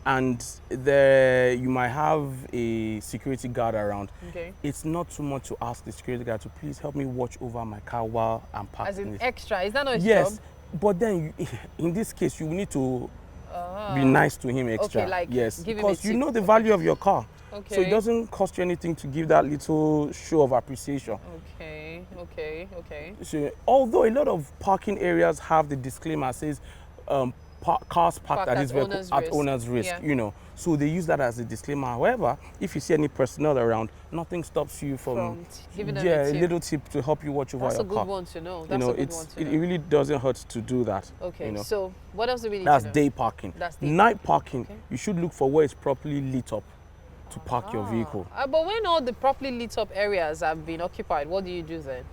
and there you might have a security guard around, Okay. it's not too much to ask the security guard to please help me watch over my car while I'm parked. As in extra, is that not his yes, job? but then in this case, you need to be nice to him extra. Okay, like yes, give him a because you tip. know the value of your car. Okay. So it doesn't cost you anything to give that little show of appreciation. Okay, okay, okay. So, although a lot of parking areas have the disclaimer says cars parked at this vehicle at owner's risk, Yeah. you know, so they use that as a disclaimer. However, if you see any personnel around, nothing stops you from giving them a a tip. little tip to help you watch over That's your a good car. one to know. You That's know, a good one to it know. really doesn't hurt to do that. Okay, you know. so what else do we need That's to know? day parking. That's day Night parking, you should look for where it's properly lit up to park your vehicle. But when all the properly lit up areas have been occupied, what do you do then?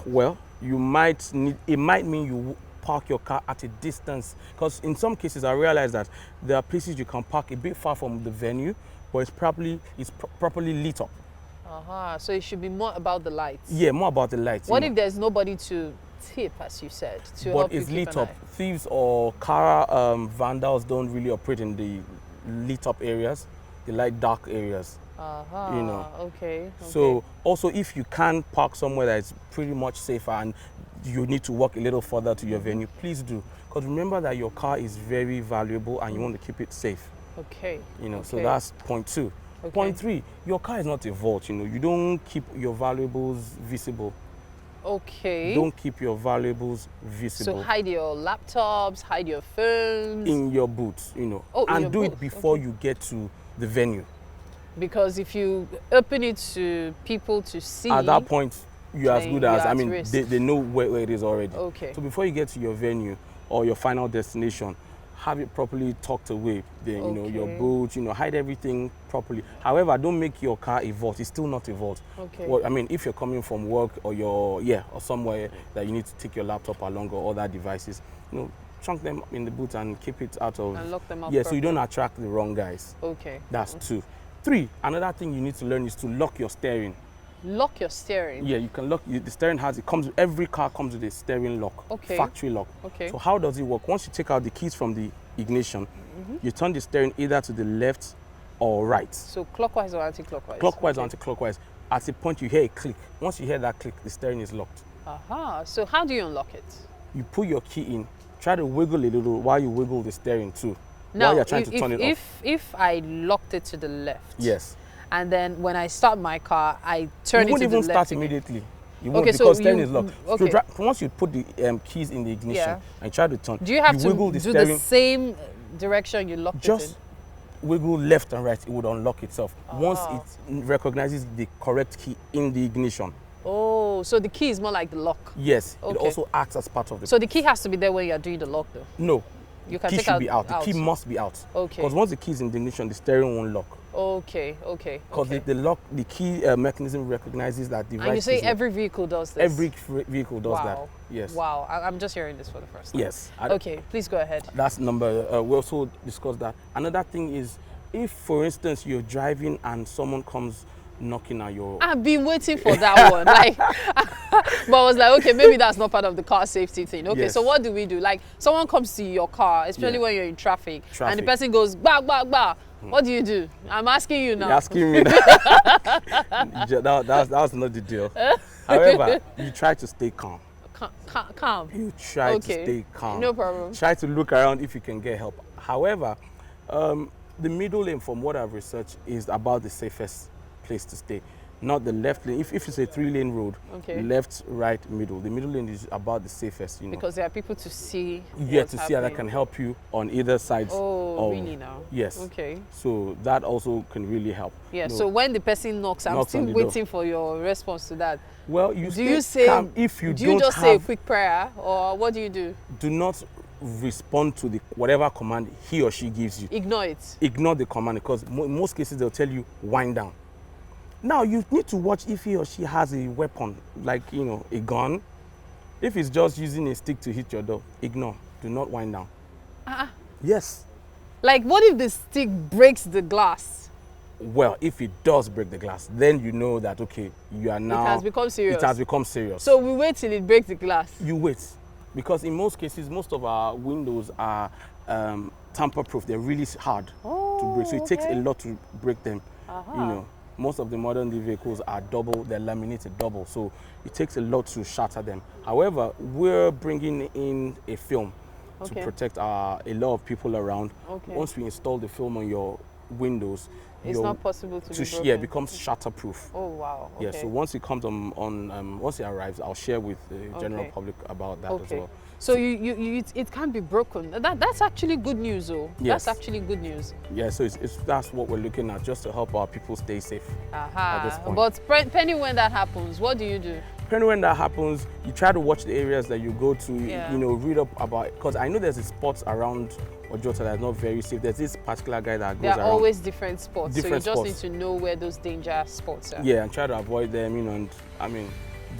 Well, you might need, it might mean you park your car at a distance, because in some cases I realize that there are places you can park a bit far from the venue, but it's properly lit up. So it should be more about the lights. Yeah, more about the lights. What if there's nobody to tip, as you said, to help But you it's keep lit an up. eye? Thieves or car vandals don't really operate in the lit up areas. They like dark areas. You know. Okay. So also, if you can park somewhere that is pretty much safer and you need to walk a little further to your venue, please do. Because remember that your car is very valuable and you want to keep it safe. Okay. You know, so Okay. that's point 2. Okay. Point 3, your car is not a vault. You know, you don't keep your valuables visible. Okay. Don't keep your valuables visible. So hide your laptops, hide your phones. In your boots, you know, Oh, in and your do it boots, before you get to the venue. Because if you open it to people to see, At that point, you're as then good you're as, I at mean, risk. they know where it is already. Okay. So before you get to your venue or your final destination, have it properly tucked away. Then, you know, your Okay. boots, you know, hide everything properly. However, don't make your car a vault. It's still not a vault. Okay. Well, I mean, if you're coming from work or or somewhere that you need to take your laptop along or other devices, you know, chunk them in the boot and keep it out of. And lock them up Yeah, so you don't properly. attract the wrong guys. Okay. That's 2. 3, another thing you need to learn is to lock your steering. Lock your steering. Yeah, you can lock. The steering every car comes with a steering lock, Okay. factory lock. Okay. So how does it work? Once you take out the keys from the ignition, you turn the steering either to the left or right. So clockwise or anti-clockwise? Clockwise or anti-clockwise. At a point you hear a click. Once you hear that click, the steering is locked. So how do you unlock it? You put your key in, try to wiggle a little while you wiggle the steering too. Now, while you're trying to turn it off. if I locked it to the left, Yes. and then when I start my car, I turn You it won't to the even left start again. immediately. You won't Okay, so because steering you- is locked. okay. So once you put the keys in the ignition Yeah. and try to turn, Do you have to wiggle the do steering, the same direction you locked just it wiggle left and right, it would unlock itself. Once Ah. it recognizes the correct key in the ignition. in? Oh, so the key is more like the lock. Yes, it Okay. also acts as part of the. So the key has to be there when you are doing the lock, though. No, You can key take should out be out. The key must be out. Okay. Because once the key is in the ignition, the steering won't lock. Okay. Because the key mechanism recognizes that device. And you say is in- every vehicle does this? Every vehicle does that. Wow. Yes. Wow, I'm just hearing this for the first time. Yes. Okay, please go ahead. That's number. We also discussed that. Another thing is, if for instance you're driving and someone comes knocking at your. I've been waiting for that one. Like, but I was like, okay, maybe that's not part of the car safety thing. Okay, Yes. so what do we do? Like, someone comes to your car, especially Yeah. when you're in traffic, and the Traffic. person goes, bah, bah, bah. What do you do? I'm asking you now. You're asking me. That's not the deal. However, you try to stay calm. Calm. You try Okay. to stay calm. No problem. Try to look around if you can get help. However, the middle lane, from what I've researched, is about the safest place to stay. Not the left lane. If it's a 3-lane road, Okay. left, right, middle. The middle lane is about the safest, you know. Because there are people to see. Yeah, what's to see how that happening. can help you on either side. Oh, really now? Yes. Okay. So that also can really help. Yeah, You know, so when the person knocks, I'm knocks on still the door. waiting for your response to that. Well, you do you stay say, calm if you do you don't just say a have- quick prayer, or what do you do? do not respond to the whatever command he or she gives you. Ignore it. Ignore the command, because in most cases they'll tell you wind down. Now you need to watch if he or she has a weapon, like, you know, a gun. If it's just using a stick to hit your door, ignore. Do not wind down. Yes. Like, what if the stick breaks the glass? Well, if it does break the glass, then you know that, okay, you are now. It has become serious. It has become serious. So we wait till it breaks the glass. You wait. Because in most cases, most of our windows are tamper-proof. They're really hard to break. So it takes a lot to break them. You know, most of the modern day vehicles are double, they're laminated double. So it takes a lot to shatter them. However, we're bringing in a film to protect a lot of people around. Once we install the film on your windows, it's not possible to be broken. Yeah, it becomes shatterproof. Oh wow! Okay. Yeah, so once it comes once it arrives, I'll share with the general public about that as well. So it can't be broken. That's actually good news, though. Yes. That's actually good news. Yeah, so that's what we're looking at, just to help our people stay safe at this point. But Penny, when that happens, what do you do? Depending when that happens, you try to watch the areas that you go to, you know, read up about, because I know there's a spots around Ojota that's not very safe. There's this particular guy that goes around. There are always different spots, so you just spots. need to know where those danger spots are. Yeah, and try to avoid them, you know, and I mean,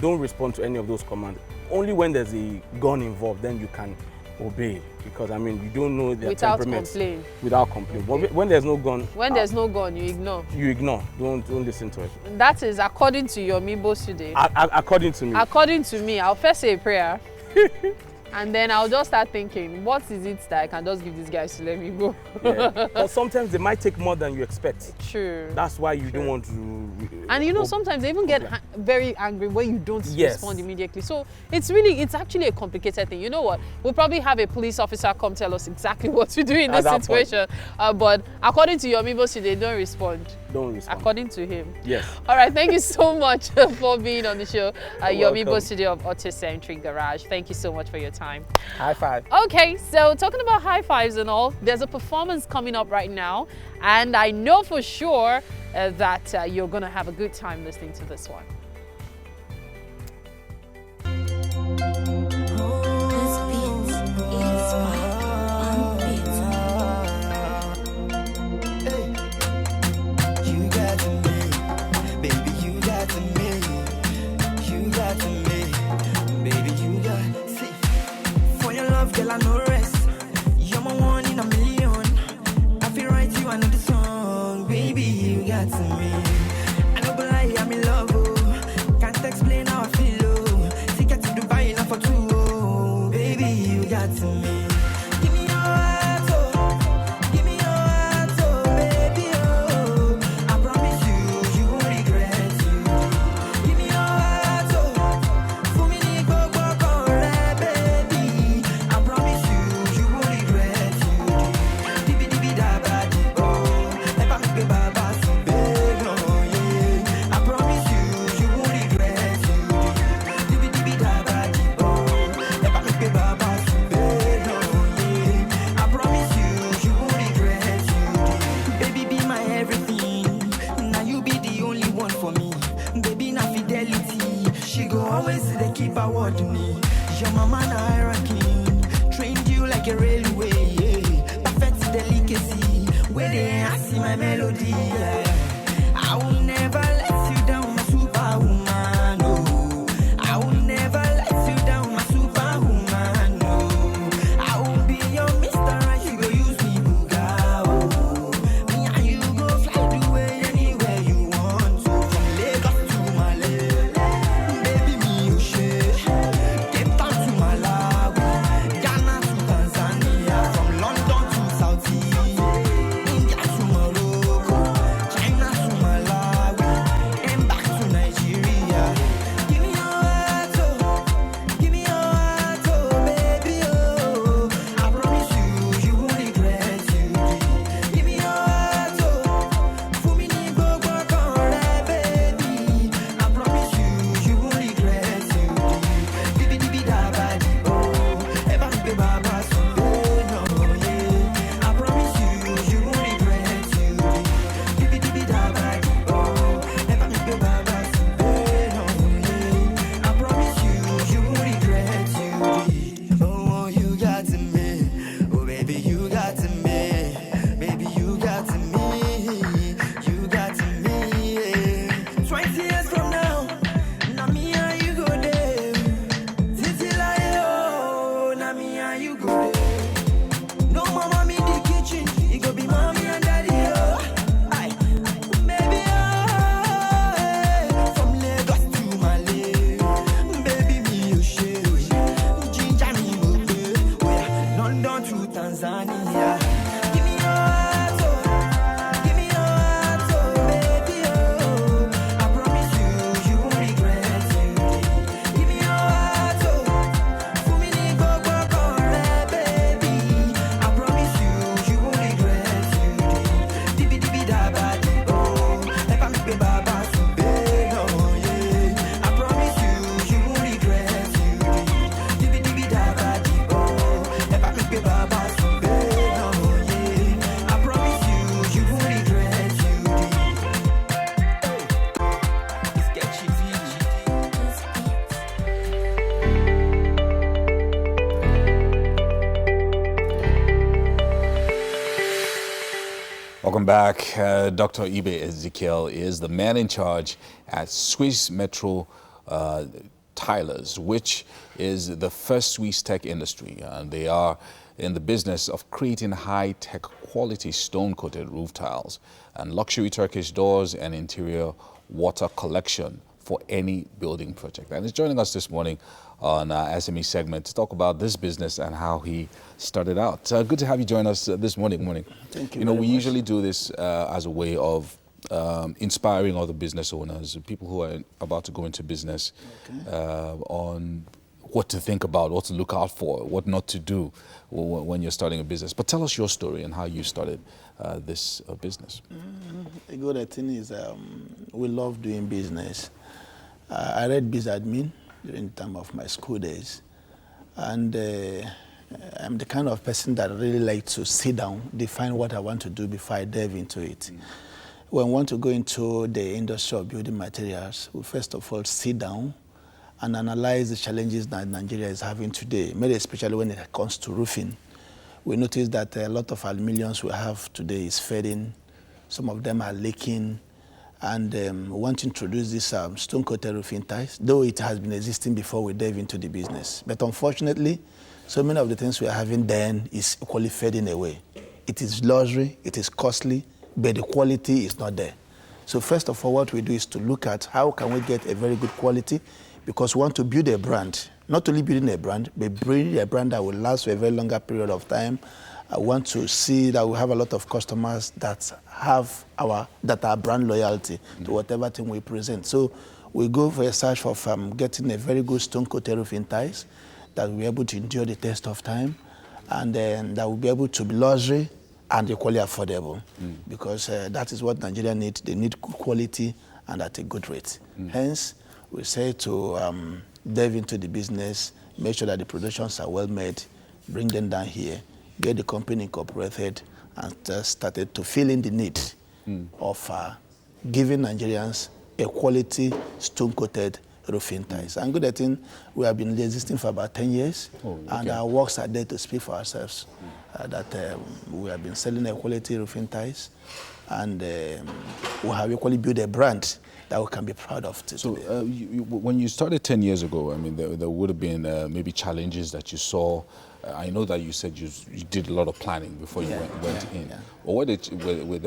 don't respond to any of those commands. Only when there's a gun involved, then you can obey, because I mean, you don't know their temperaments. Without complaint. But when there's no gun. When there's no gun, you ignore. You ignore. Don't listen to it. That is according to your Mibo today. According to me. According to me, I'll first say a prayer. And then I'll just start thinking, what is it that I can just give these guys to let me go? Yeah. But sometimes they might take more than you expect. True. That's why you don't want to. And you know, sometimes they even get very angry when you don't respond immediately. So it's actually a complicated thing. You know what? We'll probably have a police officer come tell us exactly what to do in this situation. But according to your Mibo, they don't respond. Don't respond. According to him. Yes. All right. Thank you so much for being on the show. Your Mibo studio of Auto-Centric Garage. Thank you so much for your time. High five. Okay, so talking about high fives and all, there's a performance coming up right now, and I know for sure that you're gonna have a good time listening to this one. Girl, I no rest. You're my one in a million. I feel right, you another song. Baby, you got to me. I know, but I'm in love. Oh. Can't explain how I feel. Oh. Ticket to Dubai, enough for two. Oh. Baby, you got to me. Give me your heart, oh. Give me your heart, oh, baby, oh. I promise you, you won't regret you. Give me your heart, oh. For me, go, baby. I promise you, you won't regret you. Dibi dibi da ba di oh, never make me baba si beg no yeah. I promise you, you won't regret you. Dibi dibi da ba di oh, never make me baba si beg no yeah. I promise you, you won't regret you. Baby, be my everything. Now you be the only one for me. Baby, na fidelity. She go always they keep her word to me. Your mama na hierarchy. Trained you like a railway, yeah. Perfect delicacy. Where they ask my melody, yeah. I will never let you down, my superwoman, no. I will never let you down, my superwoman, no. I will be your Mr. Right, you go use me, Buga, oh. Me and you go fly the way anywhere you want to. From Lagos to Malay, baby, me you share. Cape Town to Malawi, Ghana to Tanzania, from London to Saudi, India to Morocco, back. Dr. Ize-Iyamu is the man in charge at Swiss Metro Tilers, which is the first Swiss tech industry. And they are in the business of creating high-tech quality stone-coated roof tiles and luxury Turkish doors and interior water collection for any building project. And he's joining us this morning on our SME segment to talk about this business and how he started out. Good to have you join us this morning. Thank you. You know, we usually do this as a way of inspiring other business owners, people who are about to go into business, on what to think about, what to look out for, what not to do when you're starting a business. But tell us your story and how you started this business. The good thing is we love doing business. I read business admin during the time of my school days. And I'm the kind of person that really likes to sit down, define what I want to do before I delve into it. When we want to go into the industry of building materials, we first of all sit down and analyze the challenges that Nigeria is having today, maybe especially when it comes to roofing. We notice that a lot of aluminiums we have today is fading. Some of them are leaking. And we want to introduce this stone-coated roofing tiles, though it has been existing before we delve into the business. But unfortunately, so many of the things we are having then is equally fading away. It is luxury, it is costly, but the quality is not there. So first of all, what we do is to look at how can we get a very good quality, because we want to build a brand. Not only building a brand, but building a brand that will last for a very longer period of time. I want to see that we have a lot of customers that have that are brand loyalty to whatever thing we present. So we go for a search for getting a very good stone-coated roofing tiles that will be able to endure the test of time, and then that will be able to be luxury and equally affordable, because that is what Nigeria needs. They need good quality and at a good rate. Hence, we say to delve into the business, make sure that the productions are well made, bring them down here, get the company incorporated, and started to fill in the need of giving Nigerians a quality stone-coated roofing tiles. And good thing, we have been existing for about 10 years, and our works are there to speak for ourselves. That we have been selling a quality roofing tiles, and we have equally built a brand that we can be proud of today. So when you started 10 years ago, I mean, there would have been maybe challenges that you saw. I know that you said you did a lot of planning before you went in. Or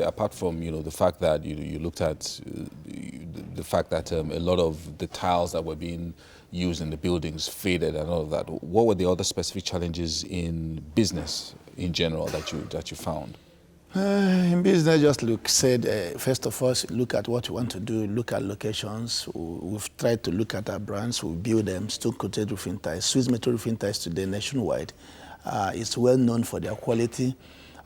apart from the fact that you looked at the fact that a lot of the tiles that were being used in the buildings faded and all of that, what were the other specific challenges in business in general that you found? In business, first of all, look at what you want to do, look at locations. We've tried to look at our brands, we build them, stone-coated roofing tiles. Swiss Metro roofing tiles today nationwide is well known for their quality.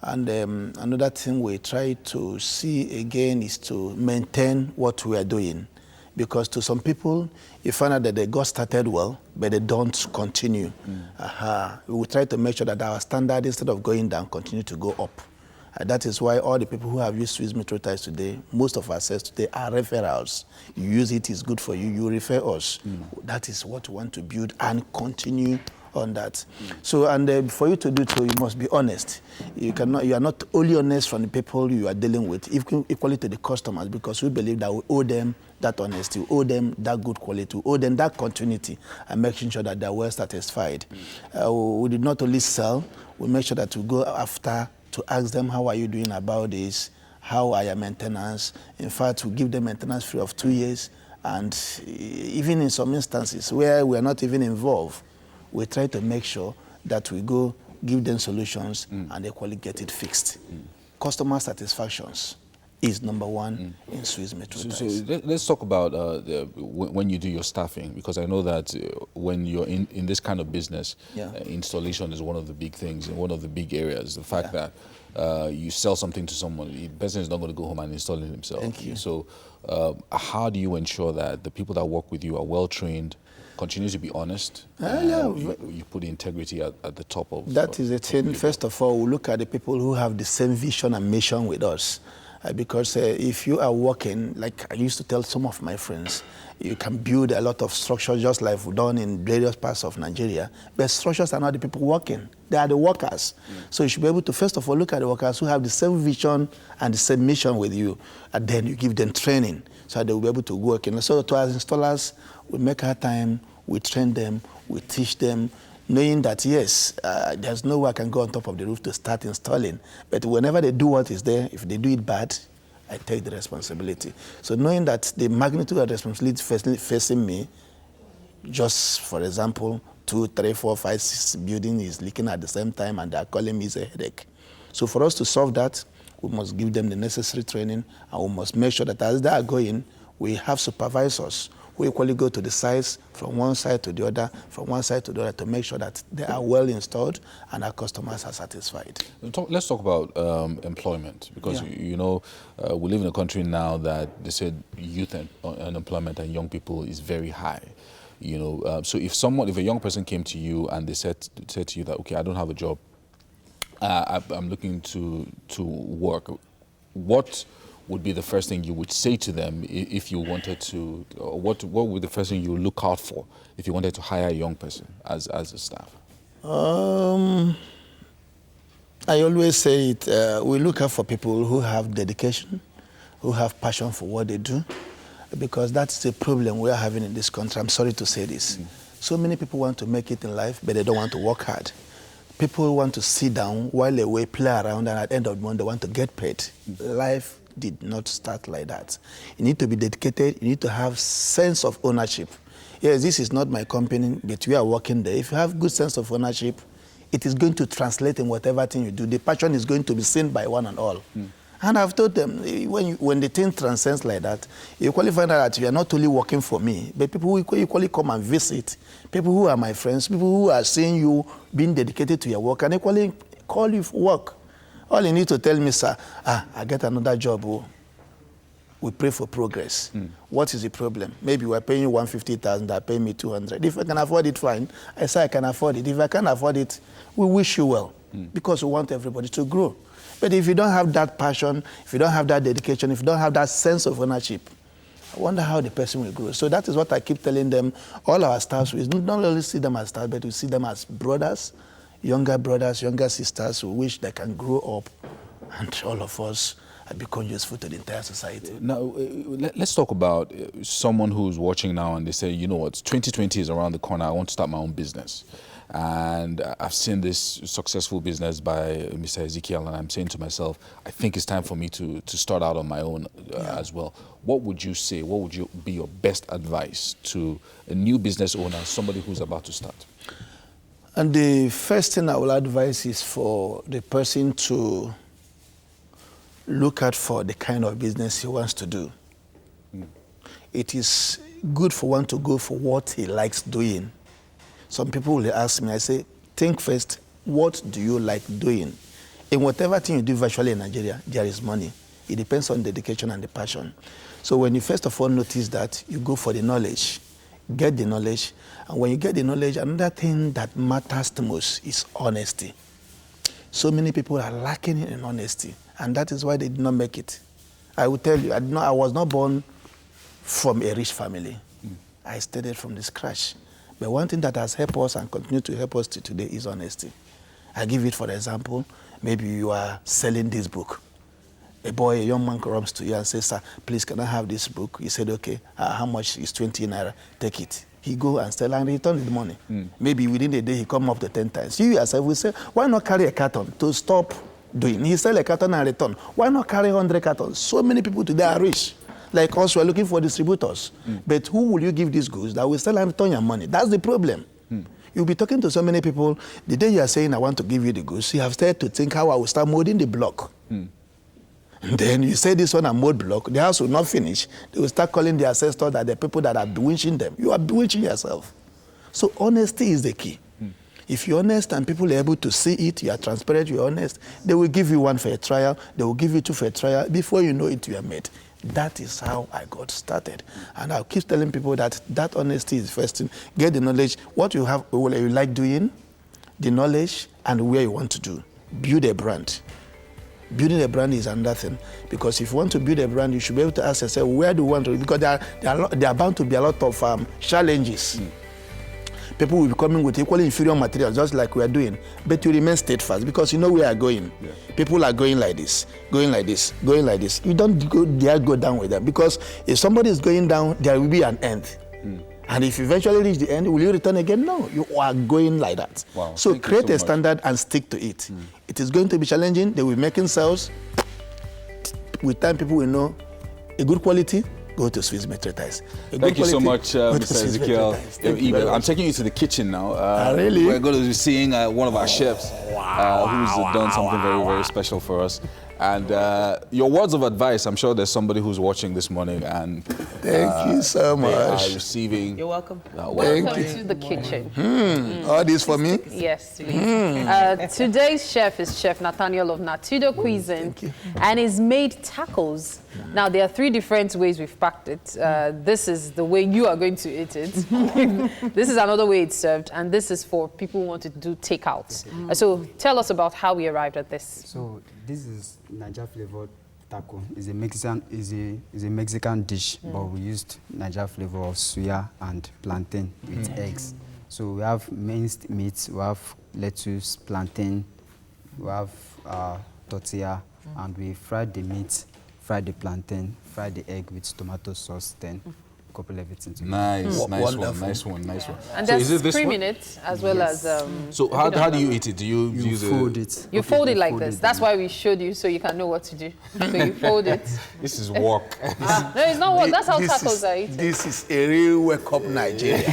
And another thing we try to see again is to maintain what we are doing. Because to some people, you find out that they got started well, but they don't continue. We try to make sure that our standard, instead of going down, continue to go up. That is why all the people who have used Swiss Metro tiles today, most of our sales today are referrals. You use it, it's good for you, you refer us. That is what we want to build and continue on that. So, and for you to do so, you must be honest. You are not only honest from the people you are dealing with, equally to the customers, because we believe that we owe them that honesty, we owe them that good quality, we owe them that continuity, and making sure that they're well satisfied. We did not only sell, we make sure that we go after to ask them, how are you doing about this? How are your maintenance? In fact, we give them maintenance free of 2 years. And even in some instances where we are not even involved, we try to make sure that we go give them solutions and equally get it fixed. Customer satisfactions is number one in Swiss Metro tiles. So let's talk about when you do your staffing, because I know that when you're in this kind of business, installation is one of the big things and one of the big areas. The fact that you sell something to someone, the person is not going to go home and install it himself. Thank you. So how do you ensure that the people that work with you are well trained, continue to be honest, you put integrity at the top of... That is the thing. First of all, we look at the people who have the same vision and mission with us. Because if you are working, like I used to tell some of my friends, you can build a lot of structures just like we've done in various parts of Nigeria, but structures are not the people working, they are the workers. So you should be able to first of all look at the workers who have the same vision and the same mission with you, and then you give them training so they will be able to work. And so to as installers, we make our time, we train them, we teach them, knowing that yes, there's no way I can go on top of the roof to start installing, but whenever they do what is there, if they do it bad, I take the responsibility. So knowing that the magnitude of the responsibility facing me, just for example, 2, 3, 4, 5, 6 buildings is leaking at the same time and they're calling me is a headache. So for us to solve that, we must give them the necessary training and we must make sure that as they are going, we have supervisors who equally go to the sites from one side to the other, from one side to the other to make sure that they are well installed and our customers are satisfied. Let's talk about employment, because you know we live in a country now that they said youth unemployment and young people is very high. You know, so if a young person came to you and they said to you that, okay, I don't have a job, I'm looking to work, what would be the first thing you would say to them if you wanted to, what would the first thing you would look out for if you wanted to hire a young person as a staff? I always say it, we look out for people who have dedication, who have passion for what they do, because that's the problem we are having in this country. I'm sorry to say this. So many people want to make it in life, but they don't want to work hard. People want to sit down while they play around, and at the end of the month, they want to get paid. Life did not start like that. You need to be dedicated. You need to have sense of ownership. Yes, this is not my company, but we are working there. If you have good sense of ownership, it is going to translate in whatever thing you do. The passion is going to be seen by one and all. And I've told them, when the thing transcends like that, you equally find out that you are not only working for me, but people who equally come and visit, people who are my friends, people who are seeing you being dedicated to your work, and equally call you for work. All you need to tell me, sir, I get another job. Oh. We pray for progress. What is the problem? Maybe we're paying you 150,000, they're paying me 200. If I can afford it, fine. I say I can afford it. If I can't afford it, we wish you well, because we want everybody to grow. But if you don't have that passion, if you don't have that dedication, if you don't have that sense of ownership, I wonder how the person will grow. So that is what I keep telling them. All our staffs, we not only see them as staff, but we see them as brothers, younger sisters who wish they can grow up, and all of us become useful to the entire society. Now, let's talk about someone who's watching now and they say, you know what, 2020 is around the corner, I want to start my own business. And I've seen this successful business by Mr. Ezekiel, and I'm saying to myself, I think it's time for me to start out on my own as well. What would you say, what would be your best advice to a new business owner, somebody who's about to start? And the first thing I will advise is for the person to look out for the kind of business he wants to do. It is good for one to go for what he likes doing. Some people will ask me, I say, think first, what do you like doing? In whatever thing you do virtually in Nigeria, there is money. It depends on dedication and the passion. So when you first of all notice that, you go for the knowledge, get the knowledge, and when you get the knowledge, another thing that matters the most is honesty. So many people are lacking in honesty, and that is why they did not make it. I will tell you, I was not born from a rich family. I started from the scratch. But one thing that has helped us and continue to help us to today is honesty. I give it for example, maybe you are selling this book. A young man comes to you and says, sir, please can I have this book? You said, okay, how much is 20 naira? Take it. He go and sell and return the money. Maybe within a day he come up to 10 times. You yourself will say, why not carry a carton to stop doing? He sell a carton and return. Why not carry 100 cartons? So many people today are rich. Like us, we're looking for distributors. But who will you give these goods that will sell and return your money? That's the problem. You'll be talking to so many people. The day you are saying, I want to give you the goods, you have started to think how I will start molding the block. And then you say this one a mold block, the house will not finish. They will start calling the ancestors that the people that are bewitching them. You are bewitching yourself. So honesty is the key. If you're honest and people are able to see it, you are transparent, you're honest, they will give you one for a trial, they will give you two for a trial. Before you know it, you are made. That is how I got started. And I'll keep telling people that honesty is first thing. Get the knowledge, what you have, what you like doing, the knowledge, and where you want to do. Build a brand. building a brand is another thing. Because if you want to build a brand, you should be able to ask yourself, where do you want to, because there are bound to be a lot of challenges. People will be coming with equally inferior materials, just like we are doing, but you remain steadfast because you know where we are going. Yeah. People are going like this, going like this, going like this. You don't go down with them, because if somebody is going down, there will be an end. And if you eventually reach the end, will you return again? No, you are going like that. Wow. So create a standard and stick to it. It is going to be challenging. They will be making sales. With time, people will know a good quality. Go to Swiss Metro Ties. Thank you so much, Mr. Ezekiel. I'm taking you to the kitchen now. Really? We're going to be seeing one of our chefs who's done something very, very special for us. And your words of advice, I'm sure there's somebody who's watching this morning and thank you so much. They are receiving. You're welcome. Welcome to the kitchen. All this for me? Yes, please. Today's chef is Chef Nathaniel of Natudo Cuisine, and he's made tacos. Now, there are 3 different ways we've packed it. This is the way you are going to eat it. This is another way it's served, and this is for people who want to do takeouts. So tell us about how we arrived at this. So this is Niger flavored taco. It's a Mexican dish, but we used Niger flavor of suya and plantain with eggs. So we have minced meat, we have lettuce, plantain, we have tortilla, and we fried the meat, fried the plantain, fried the egg with tomato sauce, then couple everything together. Nice one. And there's cream in it, as well as... so how do you eat it? Do you use fold it? You fold it like this. That's why we showed you, so you can know what to do. So you fold it. This is work. No, it's not work. That's how tacos are eaten. This is a real wake up Nigeria.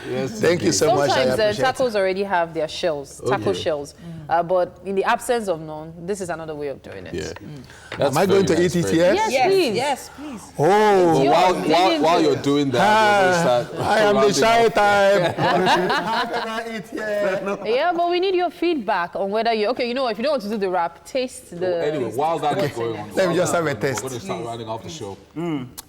Yes, thank you so much. Sometimes tacos already have their shells, taco shells. But in the absence of none, this is another way of doing it. Yeah. Am I going to eat it here? Yes, please. Yes, please. Oh, while you're doing that, I am the shy type. How can I eat here? Yeah, but we need your feedback on whether you... Okay, you know what? If you don't want to do the wrap, taste the... Anyway, while that is going on, let me just have a taste. We're going to start rounding off the show.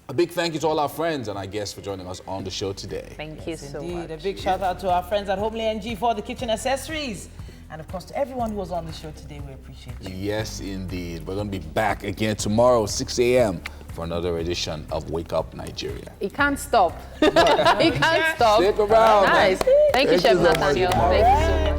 A big thank you to all our friends and our guests for joining us on the show today. Thank you so Indeed. much. A big shout out to our friends at Homely NG for the kitchen accessories. And of course, to everyone who was on the show today, we appreciate you. Yes, indeed. We're going to be back again tomorrow, 6 a.m. for another edition of Wake Up Nigeria. He can't stop. He can't stop. Stick around. Nice. Thank you, Chef Nathaniel. Thank you so much.